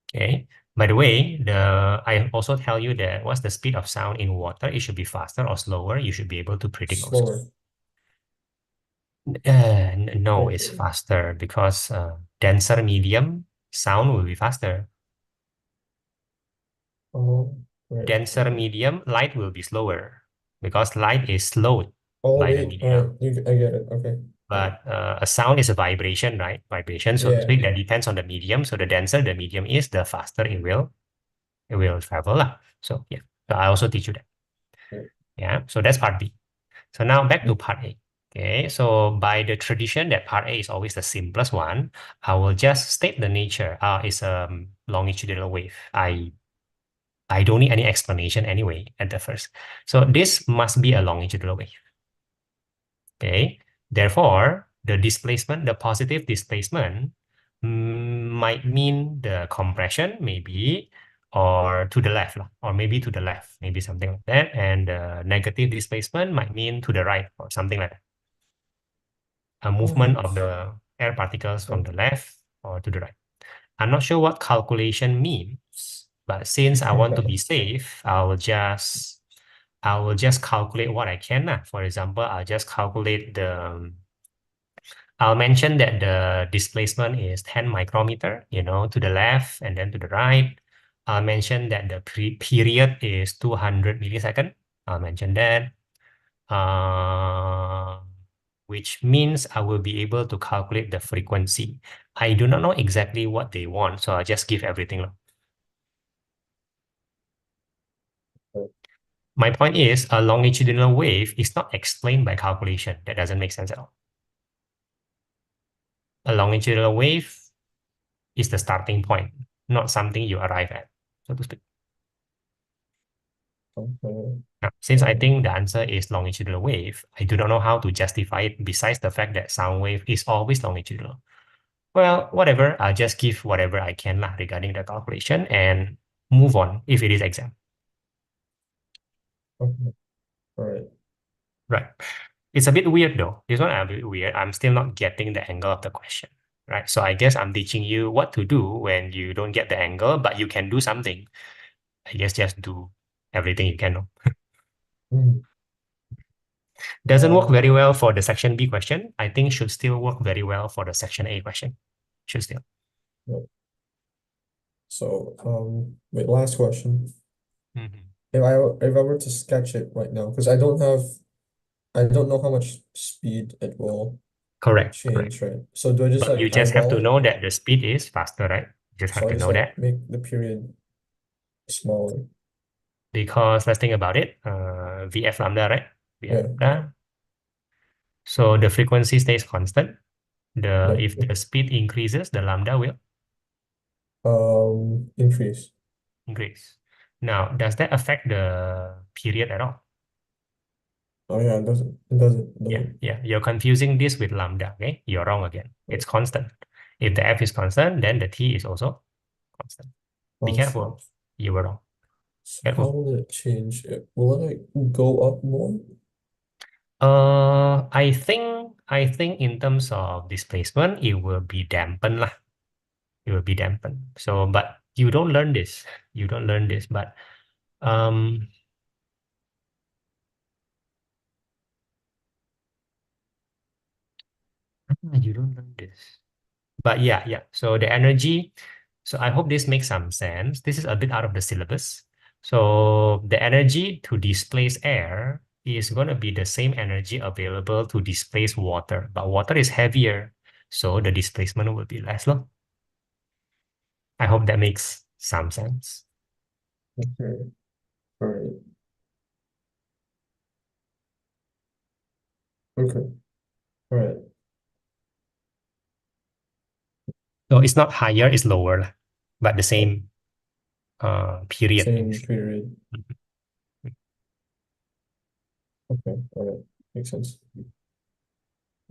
Okay. By the way, I also tell you that what's the speed of sound in water? It should be faster or slower. You should be able to predict also. Slower. No, it's Okay. faster because denser medium sound will be faster. Oh, right. Denser Okay. medium light will be slower because light is slowed Oh, by the wait. All right. medium. I get it. Okay. All right. But a sound is a vibration, right? Vibration, so to Yeah. speak, that depends on the medium. So the denser the medium is, the faster it will travel lah. So yeah, so I also teach you that. Yeah. Yeah, so that's part B. So now back to Mm. part A. Okay, so by the tradition that part A is always the simplest one, I will just state the nature. It's a longitudinal wave. I don't need any explanation anyway at the first. So this must be a longitudinal wave. Okay. Therefore, the displacement, the positive displacement might mean the compression, maybe, or to the left, or maybe to the left, maybe something like that. And the negative displacement might mean to the right or something like that. A movement of What? the air particles from Oh. the left or to the right. I'm not sure what calculation means, but since I want to be safe, I will just calculate what I can. For example, I'll mention that the displacement is 10 micrometer, to the left and then to the right. I'll mention that the period is 200 millisecond. I'll mention that. Uh, which means I will be able to calculate the frequency. I do not know exactly what they want, so I'll just give everything. My point is, a longitudinal wave is not explained by calculation. That doesn't make sense at all. A longitudinal wave is the starting point, not something you arrive at, so to speak. Okay. Now, since I Um, think the answer is longitudinal wave, I do not know how to justify it besides the fact that sound wave is always longitudinal. Well, whatever, I'll just give whatever I can lah regarding the calculation and move on if it is exam. okay. All right. Right. It's a bit weird though. This one a bit weird. I'm still not getting the angle of the question. Right. So I guess I'm teaching you what to do when you don't get the angle, but you can do something. I guess just do everything you can. No? Mm. Doesn't work very Um, well for the section B question. I think should still work very well for the section A question. Should still. yeah. So, wait, last question. Mhm. If I were to sketch it right now, because I don't know how much speed it will Correct. Correct. change, right? So do I just But you like just have to eyeball it? know that the speed is faster, right? You just have So I to just know like that. make the period smaller. Because let's think about it. VF lambda, right? VF Yeah. lambda. So the frequency stays constant. Yeah. If the speed increases, the lambda will Increase. increase. Now, does that affect the period at all? Oh yeah, it doesn't. It doesn't. It Yeah, doesn't. yeah. You're confusing this with lambda, okay? You're wrong again. Right. It's constant. If the F is constant, then the T is also constant. Be Constant. careful. You were wrong. So how Careful. will it change it? Will it like go up more? I think in terms of displacement, it will be dampened lah. It will be dampened. So, but you don't learn this. You don't learn this, but um, you don't learn this. But yeah. So the energy, so I hope this makes some sense. This is a bit out of the syllabus. So the energy to displace air is going to be the same energy available to displace water, but water is heavier, so the displacement will be less. Low. I hope that makes some sense. Okay. All right. Okay. All right. So it's not higher, it's lower, but the same period. Same period. Okay. All right. Makes sense.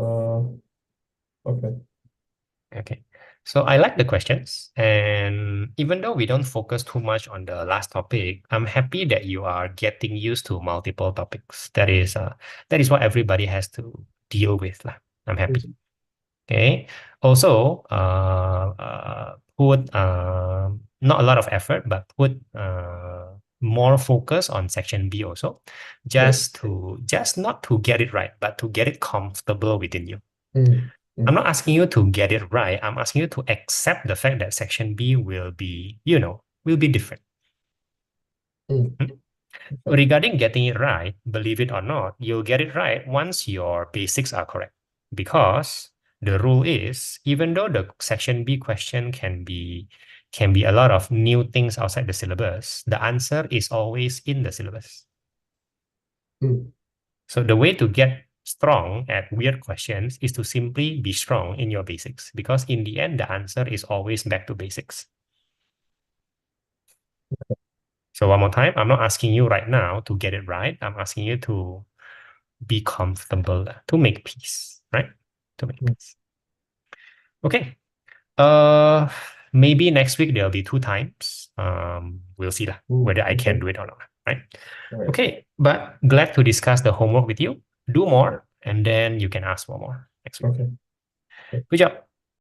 Okay. Okay. So I like the questions. And even though we don't focus too much on the last topic, I'm happy that you are getting used to multiple topics. That is what everybody has to deal with, lah. I'm happy. Okay. Also, put not a lot of effort, but put more focus on section B also, Right. just not to get it right, but to get it comfortable within you. Mm. I'm Mm. not asking you to get it right. I'm asking you to accept the fact that section B will be, will be different. Mm. Hmm? Okay. Regarding getting it right, believe it or not, you'll get it right once your basics are correct. Because the rule is, even though the section B question can be a lot of new things outside the syllabus, the answer is always in the syllabus. Mm. So the way to get strong at weird questions is to simply be strong in your basics, because in the end, the answer is always back to basics. So one more time, I'm not asking you right now to get it right. I'm asking you to be comfortable, to make peace, right? To make Mm. peace. Okay. Uh, Maybe next week there'll be 2 times. We'll see lah, Ooh, whether I can okay. do it or not, right? All right. Okay, but glad to discuss the homework with you. Do more, and then you can ask for more next week. Okay. Good job.